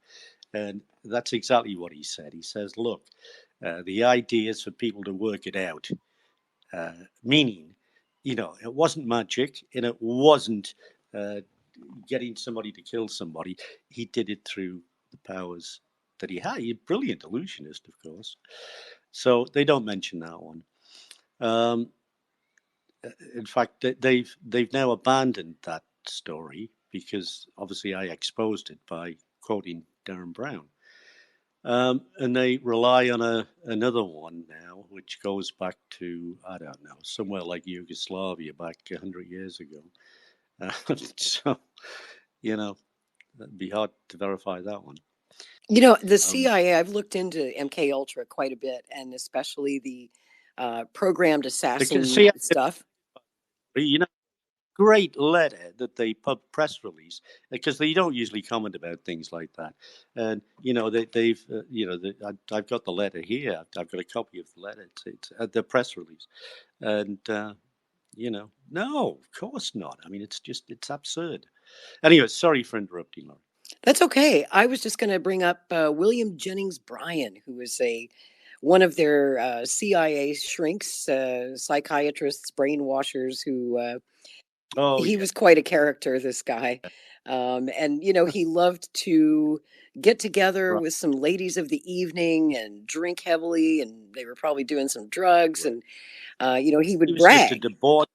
And that's exactly what he said. He says, look, the idea is for people to work it out. Meaning, it wasn't magic and it wasn't getting somebody to kill somebody. He did it through the powers that he had. He's a brilliant illusionist, of course. So they don't mention that one. In fact, they've now abandoned that story because obviously I exposed it by quoting Derren Brown. And they rely on another one now, which goes back to, I don't know, somewhere like Yugoslavia back 100 years ago. So, it'd be hard to verify that one. The CIA, I've looked into MK Ultra quite a bit, and especially the programmed assassin stuff. Great letter that they put press release because they don't usually comment about things like that. And they've I've got the letter here. I've got a copy of the letter. It's the press release, and no, of course not. I mean, it's absurd. Anyway, sorry for interrupting, Laurie. That's okay. I was just going to bring up William Jennings Bryan, who was one of their CIA shrinks, psychiatrists, brainwashers who. He was quite a character, this guy. And, he loved to get together with some ladies of the evening and drink heavily. And they were probably doing some drugs. And, he would brag. Just a debauched,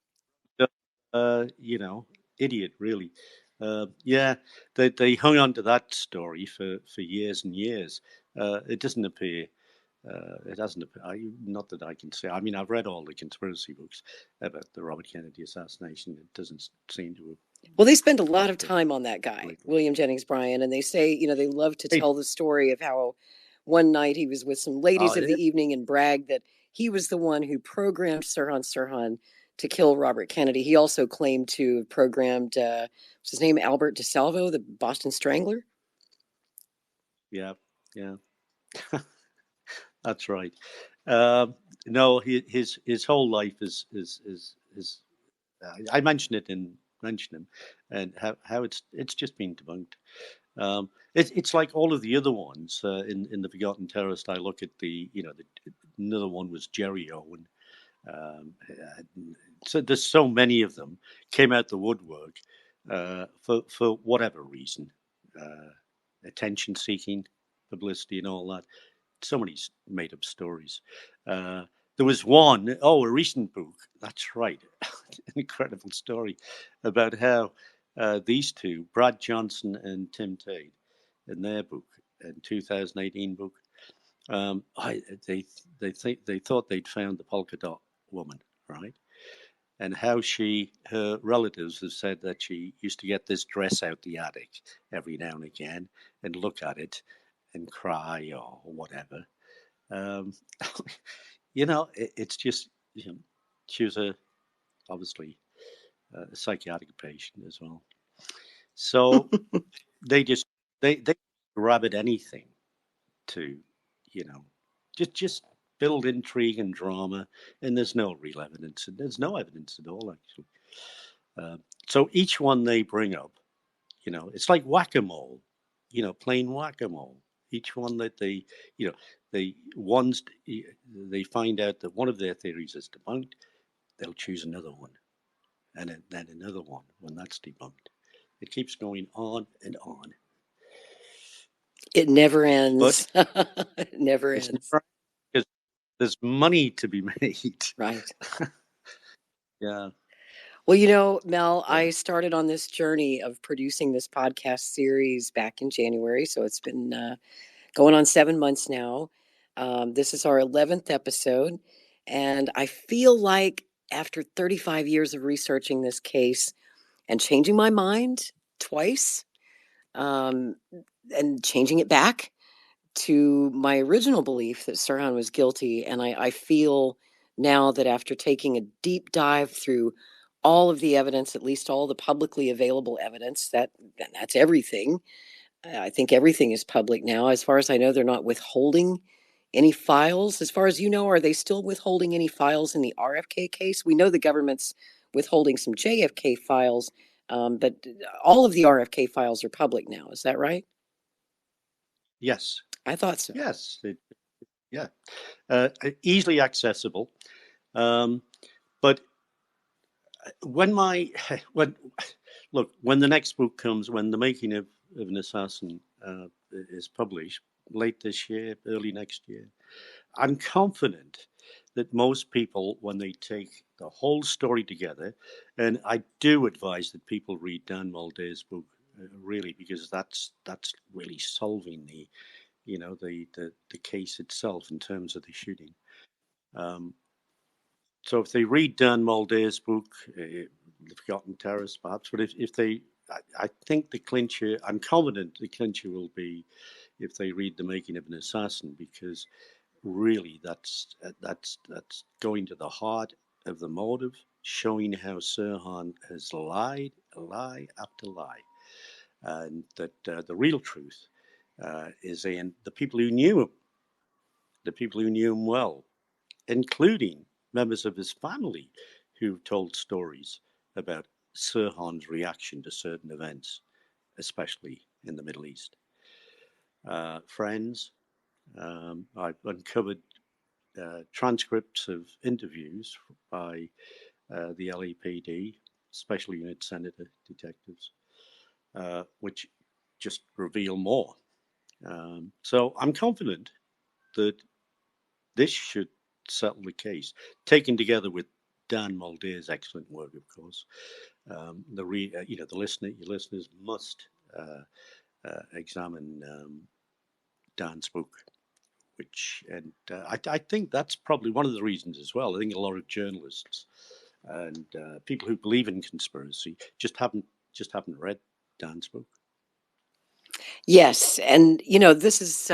idiot, really. They hung on to that story for years and years. It doesn't appear. It hasn't. Not that I can say. I've read all the conspiracy books about the Robert Kennedy assassination. It doesn't seem to have Well, they spend a lot of Great, time on that guy, great. William Jennings Bryan, and they say, they love to Hey, tell the story of how one night he was with some ladies of yeah, the evening and bragged that he was the one who programmed Sirhan Sirhan to kill Robert Kennedy. He also claimed to have programmed, what's his name, Albert DeSalvo, the Boston Strangler. yeah, yeah. That's right. Um, no, his whole life is. I mentioned it in mention him, and how it's just been debunked. It's like all of the other ones in the Forgotten Terrorist. I look at another one was Jerry Owen. Um, so there's so many of them came out the woodwork for whatever reason, uh, attention seeking, publicity, and all that. So many made up stories. Uh, there was one, a recent book. That's right, an incredible story about how these two, Brad Johnson and Tim Tate, in their book, in 2018 book, they they thought they'd found the polka dot woman, right? And how her relatives have said that she used to get this dress out the attic every now and again and look at it and cry or whatever. Um, it's just, she was obviously a psychiatric patient as well. So they just, they grab at anything to, you know, just build intrigue and drama. And there's no real evidence. There's no evidence at all, actually. Uh, so each one they bring up, it's like whack-a-mole, plain whack-a-mole. Each one that you know, they find out that one of their theories is debunked, they'll choose another one, and then another one when that's debunked. It keeps going on and on. It never But ends. It never it's ends. never because there's money to be made. Right. Yeah, Well, Mel, yeah. I started on this journey of producing this podcast series back in January. So it's been going on 7 months now. This is our 11th episode. And I feel like after 35 years of researching this case and changing my mind twice, um, and changing it back to my original belief that Sirhan was guilty. And I feel now that after taking a deep dive through all of the evidence, at least all the publicly available evidence, that's everything. I think everything is public now. As far as I know, they're not withholding any files. As far as you know, are they still withholding any files in the RFK case? We know the government's withholding some JFK files, but all of the RFK files are public now. Is that right? Yes, I thought so. yes. Yeah, easily accessible. Um, but when my when look when the next book comes, when the making of an assassin is published late this year, early next year, I'm confident that most people, when they take the whole story together, and I do advise that people read Dan Mulder's book really, because that's really solving the case itself in terms of the shooting. Um, so if they read Dan Mulder's book, The Forgotten Terrorist, perhaps, but if they, I think the clincher, I'm confident the clincher will be if they read The Making of an Assassin, because really that's going to the heart of the motive, showing how Sirhan has lied, lie after lie, and that the real truth is in the people who knew him, the people who knew him well, including members of his family who've told stories about Sirhan's reaction to certain events, especially in the Middle East. Friends, I've uncovered transcripts of interviews by the LAPD, Special Unit Senator detectives, which just reveal more. So I'm confident that this should settle the case, taken together with Dan Mulder's excellent work, of course. Your listeners must examine Dan's book, I think that's probably one of the reasons as well. I think a lot of journalists and people who believe in conspiracy just haven't just haven't read Dan's book. Yes, and this is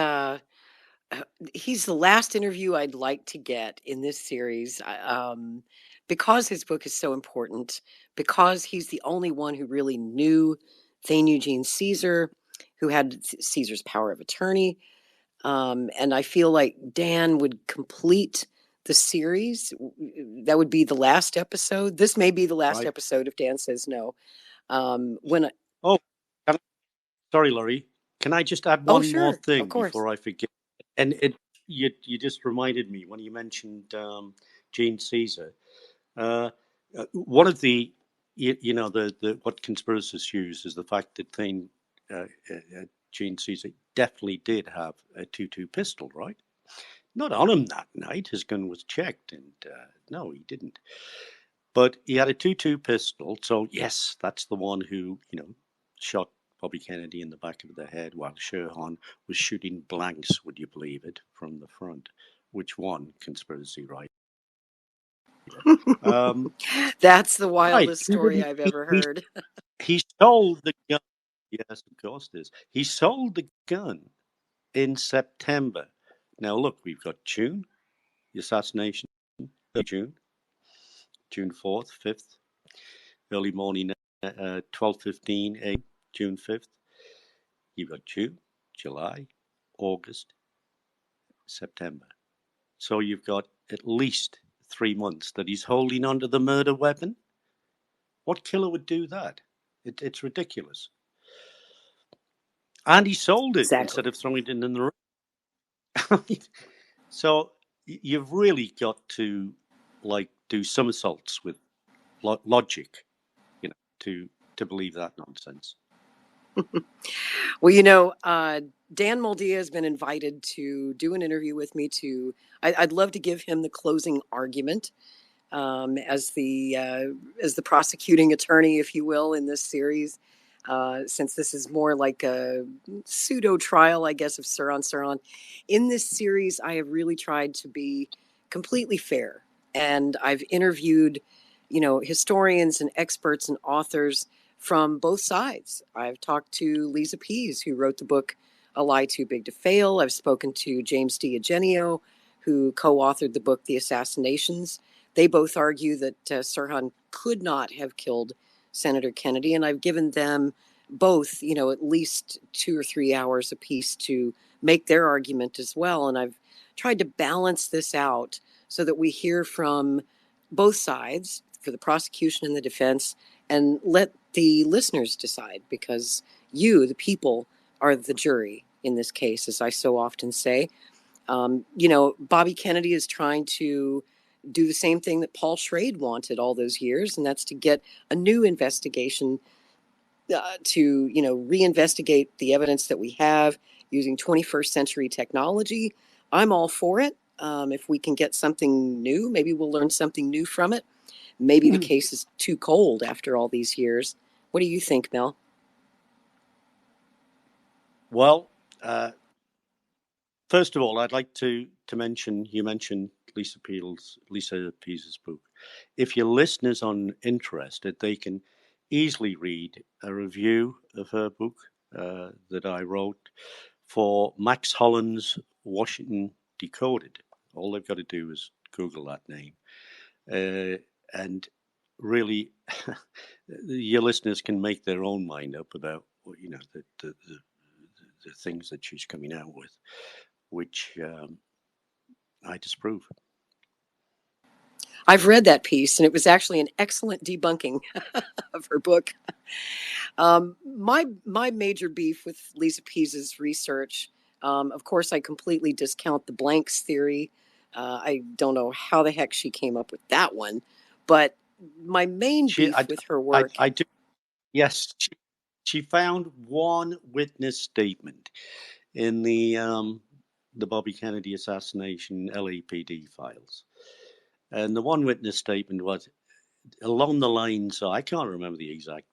he's the last interview I'd like to get in this series, because his book is so important, because he's the only one who really knew Thane Eugene Caesar, who had Caesar's power of attorney. And I feel like Dan would complete the series. That would be the last episode. This may be the last Right. episode if Dan says no. When I, Oh, sorry, Laurie. Can I just add oh, one more sure, thing of course. before I forget? And you just reminded me when you mentioned Gene Caesar. One of the the what conspiracists use is the fact that Gene Caesar definitely did have a 2.2 pistol, right? Not on him that night. His gun was checked, and no, he didn't. But he had a 2.2 pistol, so yes, that's the one who shot Bobby Kennedy in the back of the head while Sirhan was shooting blanks. Would you believe it, from the front? Which one, conspiracy writer? That's the Right. wildest story I've ever heard. He sold the gun. Yes, of course it is. He sold the gun in September. Now look, we've got June, the assassination, June 4th, 5th, early morning, 12:15 a.m., June 5th. You've got June, July, August, September. So you've got at least 3 months that he's holding onto the murder weapon. What killer would do that? It's ridiculous. And he sold it Exactly. instead of throwing it in the room. So you've really got to do somersaults with logic, to believe that nonsense. Well, Dan Moldia has been invited to do an interview with me. I'd love to give him the closing argument, as the prosecuting attorney, if you will, in this series. Since this is more like a pseudo trial, I guess, of Sirhan Sirhan. In this series, I have really tried to be completely fair, and I've interviewed, historians and experts and authors from both sides. I've talked to Lisa Pease, who wrote the book A Lie Too Big to Fail. I've spoken to James D'Eugenio, who co-authored the book The Assassinations. They both argue that Sirhan could not have killed Senator Kennedy, and I've given them both, at least 2 or 3 hours apiece to make their argument as well. And I've tried to balance this out so that we hear from both sides, for the prosecution and the defense, and let the listeners decide, because you, the people, are the jury in this case, as I so often say. Bobby Kennedy is trying to do the same thing that Paul Schrade wanted all those years, and that's to get a new investigation, to reinvestigate the evidence that we have using 21st century technology. I'm all for it. If we can get something new, maybe we'll learn something new from it. Maybe the case is too cold after all these years. What do you think, Mel? Well, first of all, I'd like to mention, you mentioned Lisa Pease's book. If your listeners are interested, they can easily read a review of her book that I wrote for Max Holland's Washington Decoded. All they've got to do is Google that name. And really, your listeners can make their own mind up about the things that she's coming out with, which I disapprove. I've read that piece, and it was actually an excellent debunking of her book. My major beef with Lisa Pease's research, of course, I completely discount the blanks theory. I don't know how the heck she came up with that one, but my main beef with her work. I do. Yes, she found one witness statement in the Bobby Kennedy assassination LAPD files, and the one witness statement was along the lines of, I can't remember the exact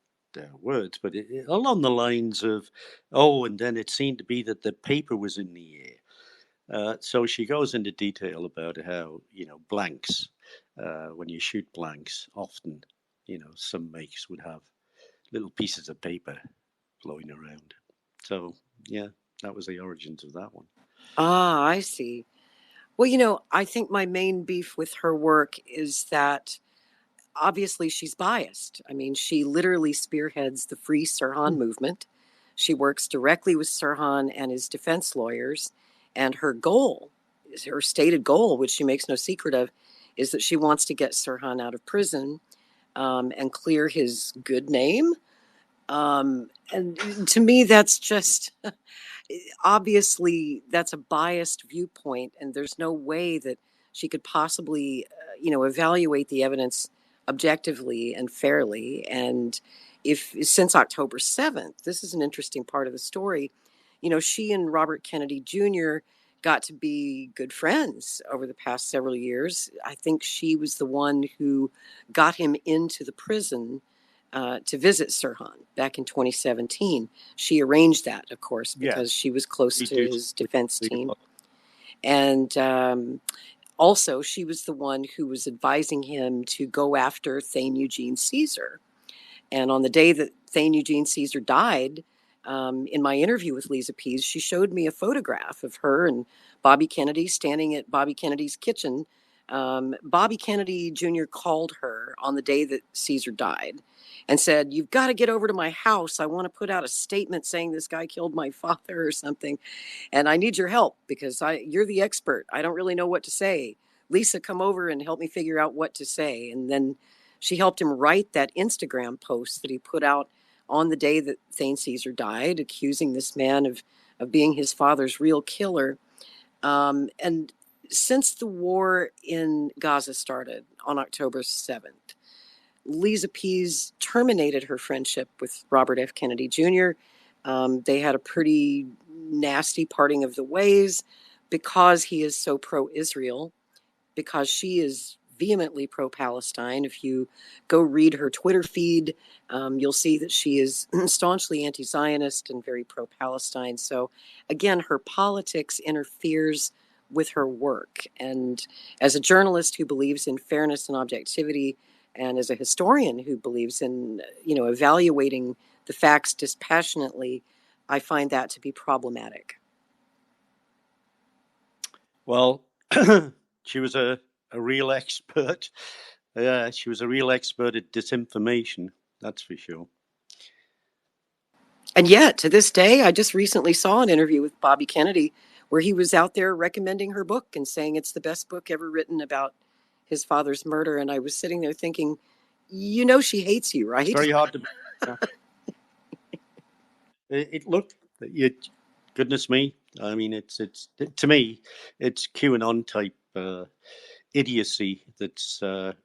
words, but along the lines of, and then it seemed to be that the paper was in the air. So she goes into detail about how, blanks, when you shoot blanks, often, some makes would have little pieces of paper flowing around. So yeah, that was the origins of that one. Ah, I see. Well, I think my main beef with her work is that obviously she's biased. I mean, she literally spearheads the Free Sirhan movement. She works directly with Sirhan and his defense lawyers, and her goal, her stated goal, which she makes no secret of, is that she wants to get Sirhan out of prison and clear his good name. And to me, that's just obviously that's a biased viewpoint, and there's no way that she could possibly, evaluate the evidence objectively and fairly. And if since October 7th, this is an interesting part of the story. She and Robert Kennedy Jr. got to be good friends over the past several years. I think she was the one who got him into the prison to visit Sirhan back in 2017. She arranged that, of course, because she was close to his defense team. And also, she was the one who was advising him to go after Thane Eugene Caesar. And on the day that Thane Eugene Caesar died, in my interview with Lisa Pease, she showed me a photograph of her and Bobby Kennedy standing at Bobby Kennedy's kitchen. Bobby Kennedy Jr. called her on the day that Caesar died and said, "You've got to get over to my house. I want to put out a statement saying this guy killed my father or something. And I need your help because you're the expert. I don't really know what to say. Lisa, come over and help me figure out what to say." And then she helped him write that Instagram post that he put out on the day that Thane Caesar died, accusing this man of being his father's real killer. And since the war in Gaza started on October 7th, Lisa Pease terminated her friendship with Robert F. Kennedy Jr. They had a pretty nasty parting of the ways because he is so pro-Israel, because she is vehemently pro-Palestine. If you go read her Twitter feed, you'll see that she is staunchly anti-Zionist and very pro-Palestine. So again, her politics interferes with her work. And as a journalist who believes in fairness and objectivity, and as a historian who believes in, evaluating the facts dispassionately, I find that to be problematic. Well, she was a real expert. She was a real expert at disinformation, that's for sure. And yet, to this day, I just recently saw an interview with Bobby Kennedy where he was out there recommending her book and saying it's the best book ever written about his father's murder. And I was sitting there thinking, she hates you, right? It's very hard to... It looked... Goodness me. I mean, it's to me, it's QAnon type idiocy that's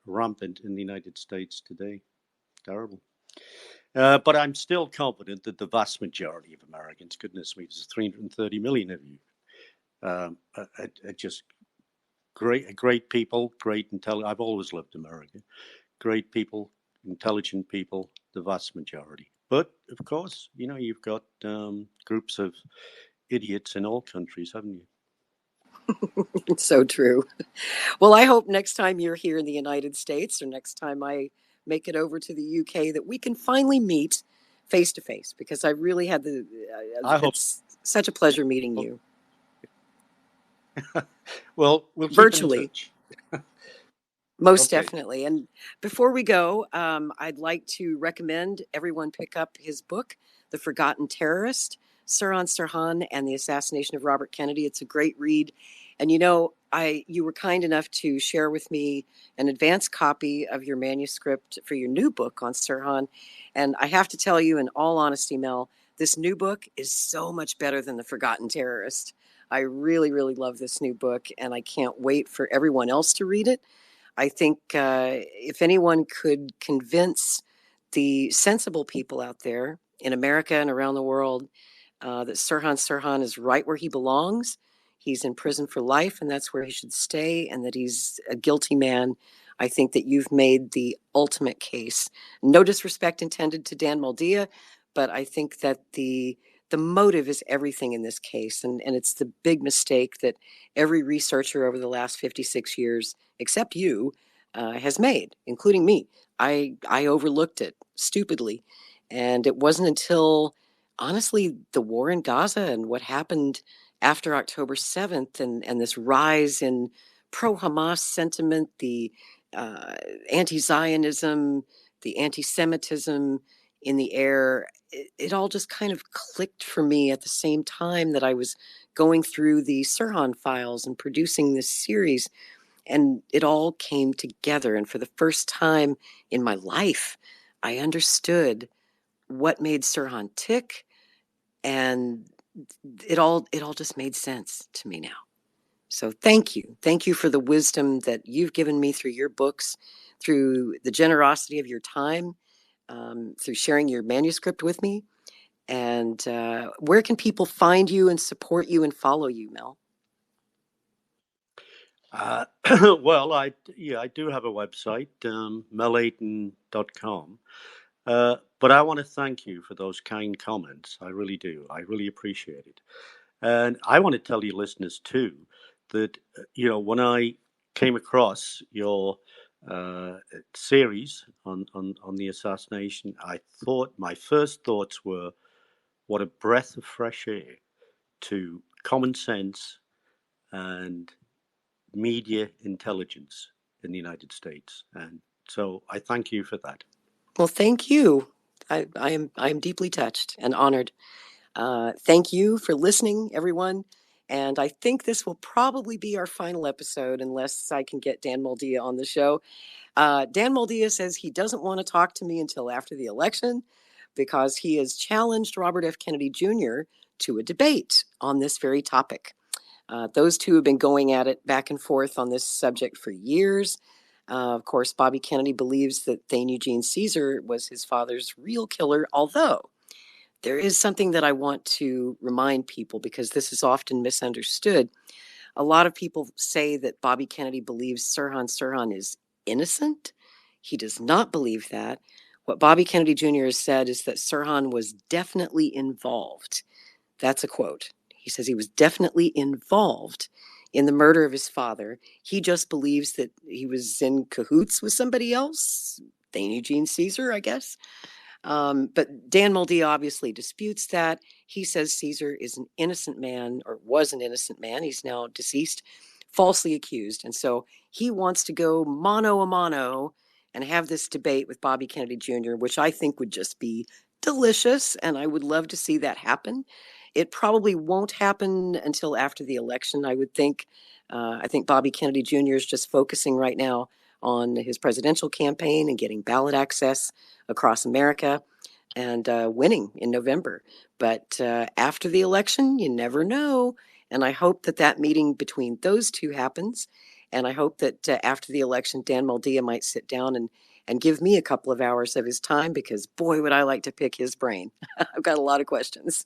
rampant in the United States today. Terrible. But I'm still confident that the vast majority of Americans, goodness me, there's 330 million of you, are just great people, great intelligent. I've always loved America. Great people, intelligent people, the vast majority. But of course, you've got groups of idiots in all countries, haven't you? It's so true. Well, I hope next time you're here in the United States or next time I make it over to the UK that we can finally meet face to face, because I really had it's such a pleasure meeting you. Well, we'll keep virtually. in touch. Most definitely. And before we go, I'd like to recommend everyone pick up his book, The Forgotten Terrorist, Sirhan Sirhan and the Assassination of Robert Kennedy. It's a great read. And you were kind enough to share with me an advance copy of your manuscript for your new book on Sirhan. And I have to tell you, in all honesty, Mel, this new book is so much better than The Forgotten Terrorist. I really, really love this new book, and I can't wait for everyone else to read it. I think if anyone could convince the sensible people out there in America and around the world that Sirhan Sirhan is right where he belongs, he's in prison for life and that's where he should stay, and that he's a guilty man, I think that you've made the ultimate case. No disrespect intended to Dan Maldia, but I think that the motive is everything in this case. And it's the big mistake that every researcher over the last 56 years, except you, has made, including me. I overlooked it stupidly. And it wasn't until, honestly, the war in Gaza and what happened after October 7th and this rise in pro Hamas sentiment, the uh, anti Zionism, the anti Semitism in the air, it all just kind of clicked for me at the same time that I was going through the Sirhan files and producing this series. And it all came together. And for the first time in my life, I understood what made Sirhan tick, and it all just made sense to me now. So thank you for the wisdom that you've given me through your books, through the generosity of your time, through sharing your manuscript with me. And where can people find you and support you and follow you, Mel? Well, I do have a website, melayton.com. But I want to thank you for those kind comments. I really do. I really appreciate it. And I want to tell you listeners too that, when I came across your series on the assassination, I thought my first thoughts were what a breath of fresh air to common sense and media intelligence in the United States. And so I thank you for that. Well, thank you. I am deeply touched and honored. Thank you for listening, everyone. And I think this will probably be our final episode unless I can get Dan Moldia on the show. Dan Moldia says he doesn't want to talk to me until after the election because he has challenged Robert F. Kennedy Jr. to a debate on this very topic. Those two have been going at it back and forth on this subject for years. Of course, Bobby Kennedy believes that Thane Eugene Caesar was his father's real killer, although there is something that I want to remind people because this is often misunderstood. A lot of people say that Bobby Kennedy believes Sirhan Sirhan is innocent. He does not believe that. What Bobby Kennedy Jr. has said is that Sirhan was definitely involved. That's a quote. He says he was definitely involved in the murder of his father. He just believes that he was in cahoots with somebody else, Thane Eugene Caesar, I guess. But Dan Moldy obviously disputes that. He says Caesar is an innocent man, or was an innocent man. He's now deceased, falsely accused. And so he wants to go mano a mano and have this debate with Bobby Kennedy Jr., which I think would just be delicious. And I would love to see that happen. It probably won't happen until after the election, I would think. I think Bobby Kennedy Jr. is just focusing right now on his presidential campaign and getting ballot access across America and winning in November. But after the election, you never know. And I hope that that meeting between those two happens. And I hope that after the election, Dan Moldia might sit down and give me a couple of hours of his time because boy, would I like to pick his brain. I've got a lot of questions.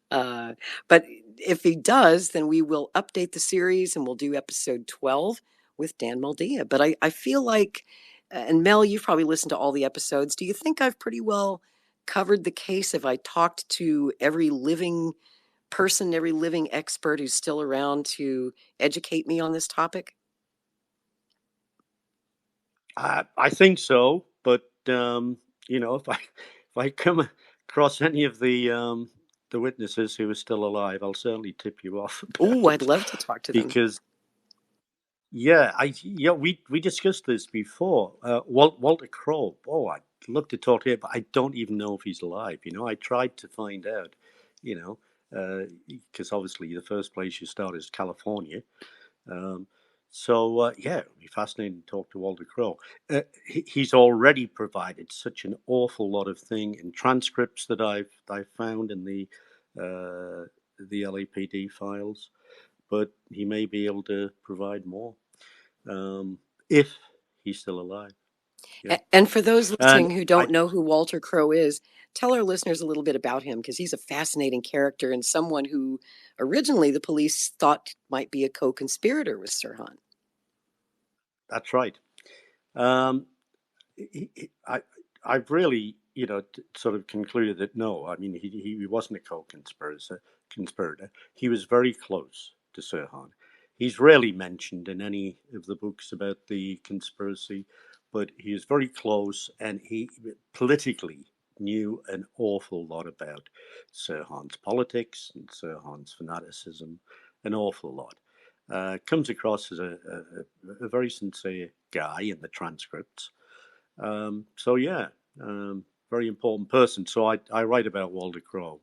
Uh, but if he does, then we will update the series and we'll do episode 12 with Dan Moldia. But I feel like, and Mel, you've probably listened to all the episodes. Do you think I've pretty well covered the case? Have I talked to every living person, every living expert who's still around to educate me on this topic? I think so, but if I come across any of the witnesses who are still alive, I'll certainly tip you off about Oh, I'd it love to talk to them. because we discussed this before. Walter Crowe. Oh, I'd love to talk to him, but I don't even know if he's alive. I tried to find out. Because obviously the first place you start is California. Um, yeah, it'd be fascinating to talk to Walter Crowe. He's already provided such an awful lot of thing in transcripts that I've found in the LAPD files, but he may be able to provide more if he's still alive. Yeah. And for those And listening who don't know who Walter Crowe is, tell our listeners a little bit about him because he's a fascinating character and someone who originally the police thought might be a co-conspirator with Sirhan. that's right. Um, I I've really sort of concluded that no, I mean he wasn't a conspirator. He was very close to Sirhan. He's rarely mentioned in any of the books about the conspiracy, but he is very close, and he politically knew an awful lot about Sirhan's politics and Sirhan's fanaticism, an awful lot. Comes across as a very sincere guy in the transcripts. So yeah, very important person. So I write about Walter Crowe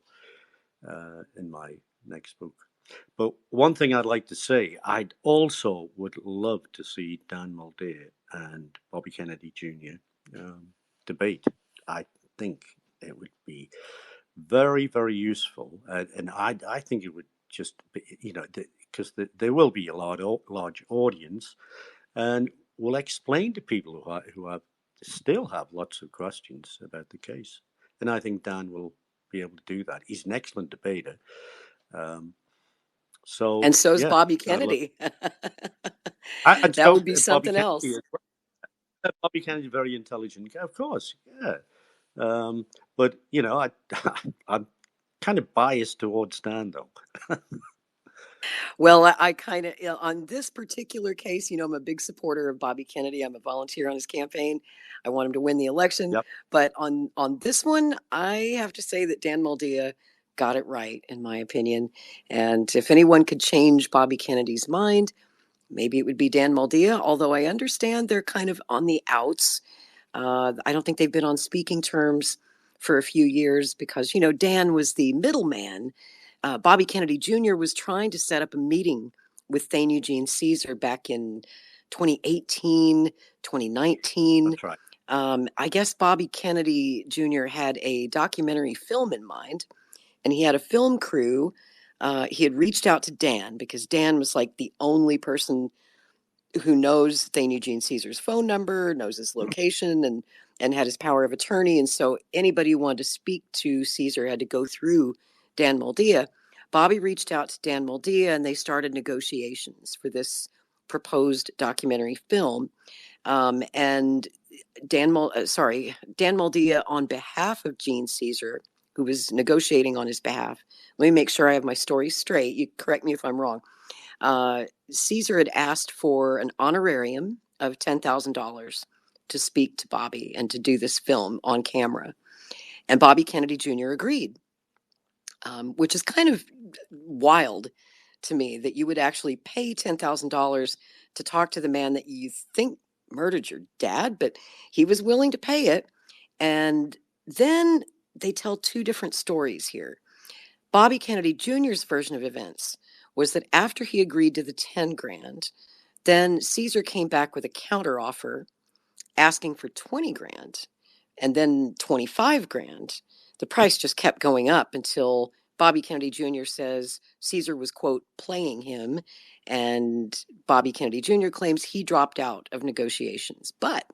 in my next book. But one thing I'd like to say, I'd also would love to see Dan Mulder and Bobby Kennedy Jr. Debate. I think it would be very, very useful, and I think it would just be, because there will be a large audience, and will explain to people who have still have lots of questions about the case, and I think Dan will be able to do that. He's an excellent debater. So And so is yeah, Bobby Kennedy. and That so would be Bobby something Kennedy else. as well. Bobby Kennedy, very intelligent, of course, yeah. But I'm kind of biased towards Dan, though. Well, I kind of, on this particular case, I'm a big supporter of Bobby Kennedy. I'm a volunteer on his campaign. I want him to win the election. Yep. But on this one, I have to say that Dan Mulder got it right, in my opinion. And if anyone could change Bobby Kennedy's mind, maybe it would be Dan Mulder, although I understand they're kind of on the outs. I don't think they've been on speaking terms for a few years because, Dan was the middleman. Bobby Kennedy Jr. was trying to set up a meeting with Thane Eugene Caesar back in 2018, 2019. That's right. I guess Bobby Kennedy Jr. had a documentary film in mind, and he had a film crew. He had reached out to Dan because Dan was like the only person who knows Thane Eugene Caesar's phone number, knows his location, and had his power of attorney. And so anybody who wanted to speak to Caesar had to go through Dan Mulder. Bobby reached out to Dan Mulder, and they started negotiations for this proposed documentary film. And Dan Mulder, on behalf of Gene Caesar, who was negotiating on his behalf. Let me make sure I have my story straight. You correct me if I'm wrong. Caesar had asked for an honorarium of $10,000 to speak to Bobby and to do this film on camera. And Bobby Kennedy Jr. agreed, which is kind of wild to me that you would actually pay $10,000 to talk to the man that you think murdered your dad, but he was willing to pay it. And then they tell two different stories here. Bobby Kennedy Jr.'s version of events was that after he agreed to the 10 grand, then Caesar came back with a counter offer asking for 20 grand and then 25 grand. The price just kept going up until Bobby Kennedy Jr. says Caesar was, quote, playing him. And Bobby Kennedy Jr. claims he dropped out of negotiations. But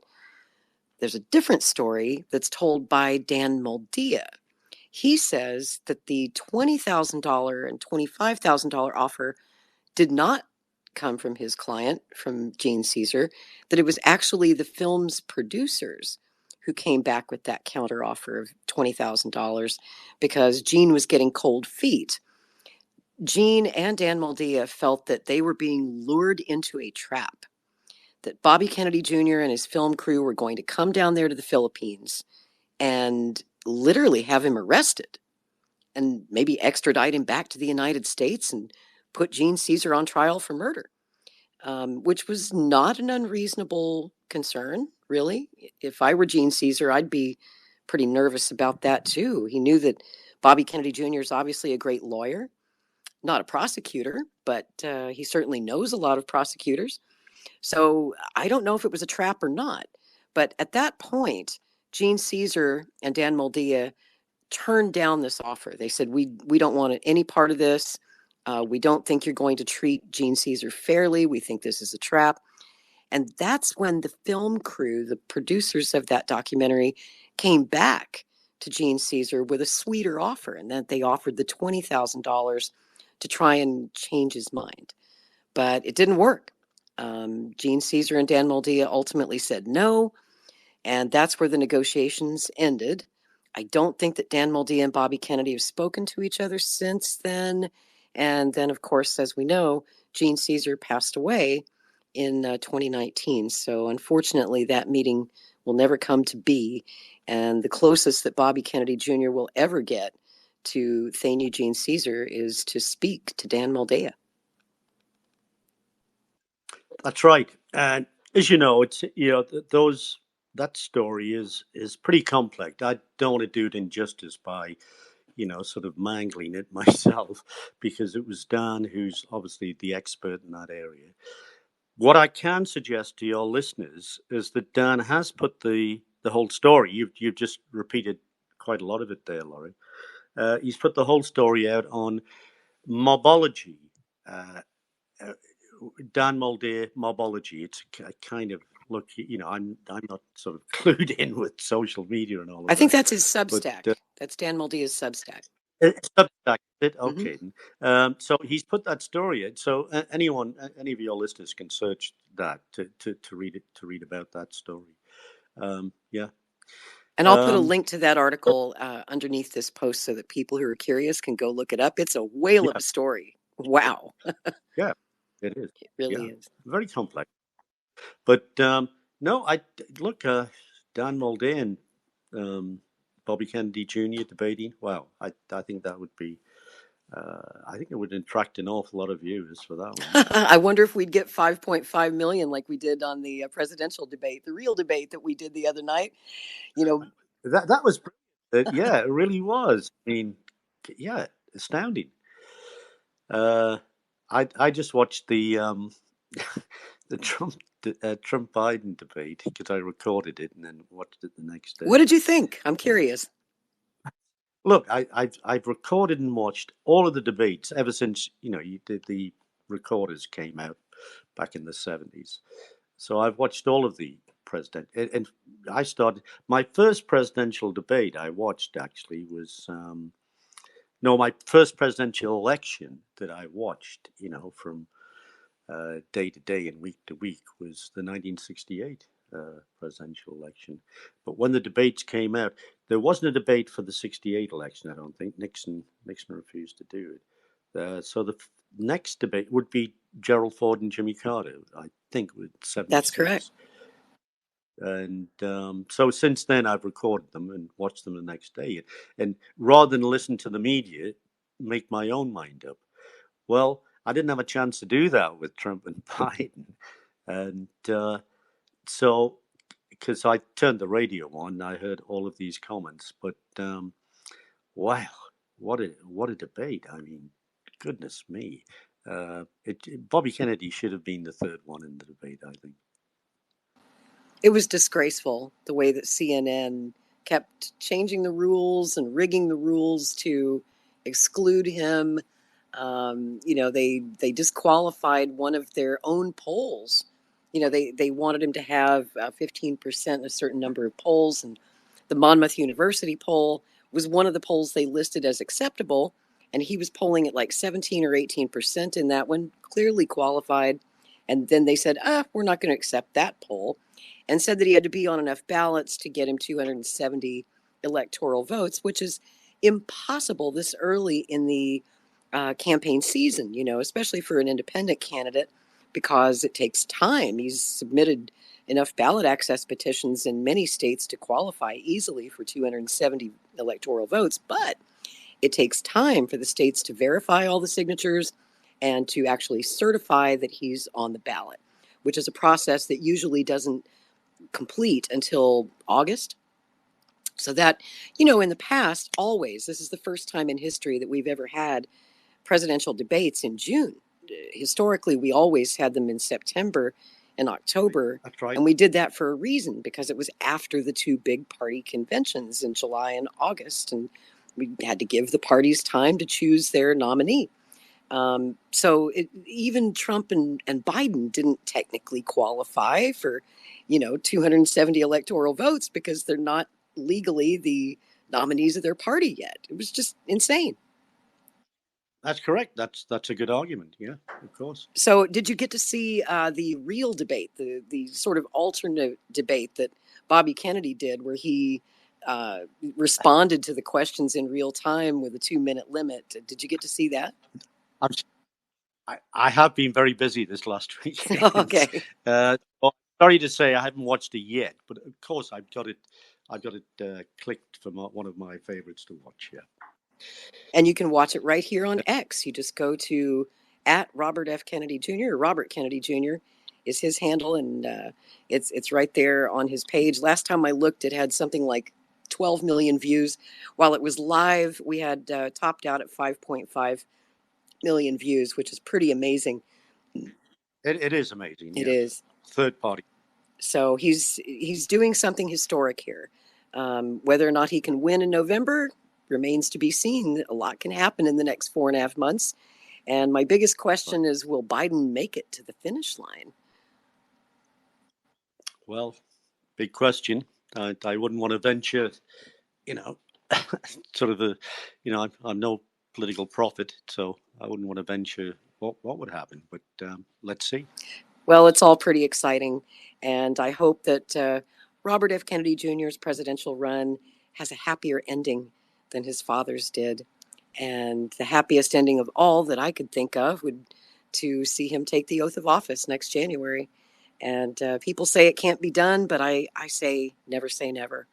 there's a different story that's told by Dan Mulder. He says that the $20,000 and $25,000 offer did not come from his client, from Gene Caesar, that it was actually the film's producers who came back with that counteroffer of $20,000 because Gene was getting cold feet. Gene and Dan Mulder felt that they were being lured into a trap, that Bobby Kennedy Jr. and his film crew were going to come down there to the Philippines and literally have him arrested and maybe extradite him back to the United States and put Gene Caesar on trial for murder, which was not an unreasonable concern, really. If I were Gene Caesar, I'd be pretty nervous about that, too. He knew that Bobby Kennedy Jr. is obviously a great lawyer, not a prosecutor, but he certainly knows a lot of prosecutors. So I don't know if it was a trap or not. But at that point, Gene Caesar and Dan Mulder turned down this offer. They said, we don't want any part of this. We don't think you're going to treat Gene Caesar fairly. We think this is a trap. And that's when the film crew, the producers of that documentary, came back to Gene Caesar with a sweeter offer, and that they offered the $20,000 to try and change his mind. But it didn't work. Gene Caesar and Dan Mulder ultimately said no, and that's where the negotiations ended. I don't think that Dan Mulder and Bobby Kennedy have spoken to each other since then. And then, of course, as we know, Gene Caesar passed away in 2019. So unfortunately, that meeting will never come to be. And the closest that Bobby Kennedy Jr. will ever get to Thane Eugene Caesar is to speak to Dan Moldea. That's right. And as you know, it's that story is pretty complex. I don't want to do it injustice by sort of mangling it myself because it was Dan who's obviously the expert in that area. What I can suggest to your listeners is that Dan has put the whole story. You've just repeated quite a lot of it there, Laurie. He's put the whole story out on mobology. Dan Moldea mobology. It's a kind of look. I'm not sort of clued in with social media and all of that. I think that's his Substack. But, that's Dan Moldea's Substack. Substack. Okay. Mm-hmm. So he's put that story in. So any of your listeners can search that to read it, to read about that story. Yeah. And I'll put a link to that article underneath this post so that people who are curious can go look it up. It's a whale of a story. Wow. Yeah, it is. It really is. Very complex. But no, I look, Dan Moldea and Bobby Kennedy Jr. debating. Wow, I think that would be. I think it would attract an awful lot of viewers for that one. I wonder if we'd get 5.5 million like we did on the presidential debate, the real debate that we did the other night. That was brilliant. Yeah, it really was. I mean, yeah, astounding. I just watched the the Trump Biden debate because I recorded it and then watched it the next day. What did you think? I'm curious. Look, I've recorded and watched all of the debates ever since the recorders came out back in the 70s. So I've watched all of the president, and I started my first presidential debate. I watched actually was my first presidential election that I watched. From day to day and week to week was the 1968 presidential election. But when the debates came out, there wasn't a debate for the 68 election. I don't think Nixon refused to do it. So the next debate would be Gerald Ford and Jimmy Carter, I think, with 76. That's correct. And so since then, I've recorded them and watched them the next day. And rather than listen to the media, make my own mind up. Well, I didn't have a chance to do that with Trump and Biden. And so, because I turned the radio on, I heard all of these comments. But wow, what a debate! I mean, goodness me, Bobby Kennedy should have been the third one in the debate, I think. It was disgraceful the way that CNN kept changing the rules and rigging the rules to exclude him. They disqualified one of their own polls. They wanted him to have 15%, a certain number of polls, and the Monmouth University poll was one of the polls they listed as acceptable, and he was polling at like 17 or 18% in that one, clearly qualified. And then they said, we're not going to accept that poll, and said that he had to be on enough ballots to get him 270 electoral votes, which is impossible this early in the campaign season, especially for an independent candidate, because it takes time. He's submitted enough ballot access petitions in many states to qualify easily for 270 electoral votes, but it takes time for the states to verify all the signatures and to actually certify that he's on the ballot, which is a process that usually doesn't complete until August. So that, in the past, always, this is the first time in history that we've ever had presidential debates in June. Historically, we always had them in September and October. That's right. And we did that for a reason, because it was after the two big party conventions in July and August. And we had to give the parties time to choose their nominee. So even Trump and Biden didn't technically qualify for, 270 electoral votes because they're not legally the nominees of their party yet. It was just insane. That's correct. That's a good argument. Yeah, of course. So did you get to see the real debate, the sort of alternate debate that Bobby Kennedy did, where he responded to the questions in real time with a 2-minute limit? Did you get to see that? I have been very busy this last week. Okay. Sorry to say I haven't watched it yet, but of course I've got it I got it clicked for one of my favorites to watch. Yeah. And you can watch it right here on X. You just go to at Robert F. Kennedy Jr. or Robert Kennedy Jr. is his handle, and it's right there on his page. Last time I looked, it had something like 12 million views. While it was live, we had topped out at 5.5 million views, which is pretty amazing. It is amazing. It yes. is. Third party. So he's doing something historic here. Whether or not he can win in November remains to be seen. A lot can happen in the next 4.5 months. And my biggest question is, will Biden make it to the finish line? Well, big question. I wouldn't want to venture, sort of I'm no political prophet, so I wouldn't want to venture what would happen. But let's see. Well, it's all pretty exciting. And I hope that Robert F. Kennedy Jr.'s presidential run has a happier ending than his father's did. And the happiest ending of all that I could think of would to see him take the oath of office next January. And people say it can't be done, but I say never say never.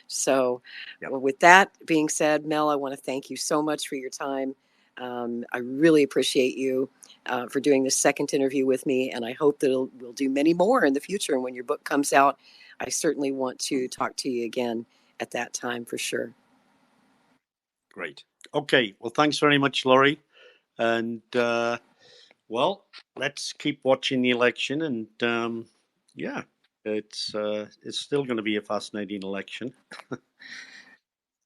So well, with that being said, Mel, I want to thank you so much for your time. I really appreciate you for doing this second interview with me, and I hope that we'll do many more in the future. And when your book comes out, I certainly want to talk to you again at that time for sure. Great. Okay. Well, thanks very much, Laurie. And well, let's keep watching the election. And yeah, it's still going to be a fascinating election.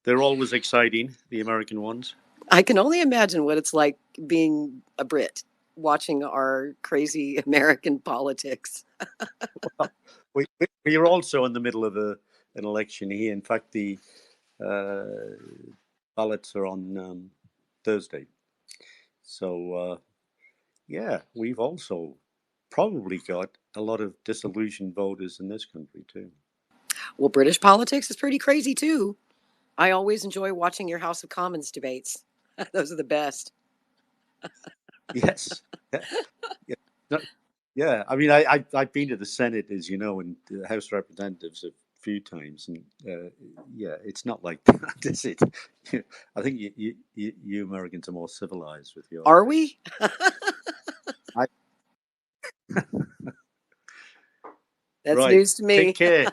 They're always exciting, the American ones. I can only imagine what it's like being a Brit watching our crazy American politics. Well, we are also in the middle of an election here. In fact, the ballots are on Thursday. So, yeah, we've also probably got a lot of disillusioned voters in this country, too. Well, British politics is pretty crazy, too. I always enjoy watching your House of Commons debates. Those are the best. Yes. Yeah. I mean, I've been to the Senate, as you know, and the House of Representatives a few times, and yeah, it's not like that, is it? I think you Americans are more civilized with your. Are we? That's right. news to me. Take care.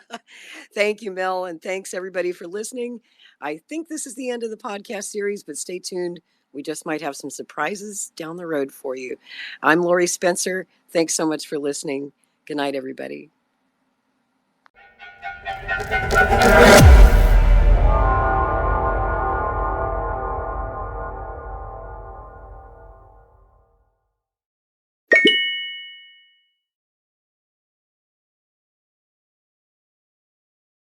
Thank you, Mel, and thanks everybody for listening. I think this is the end of the podcast series, but stay tuned. We just might have some surprises down the road for you. I'm Laurie Spencer. Thanks so much for listening. Good night, everybody.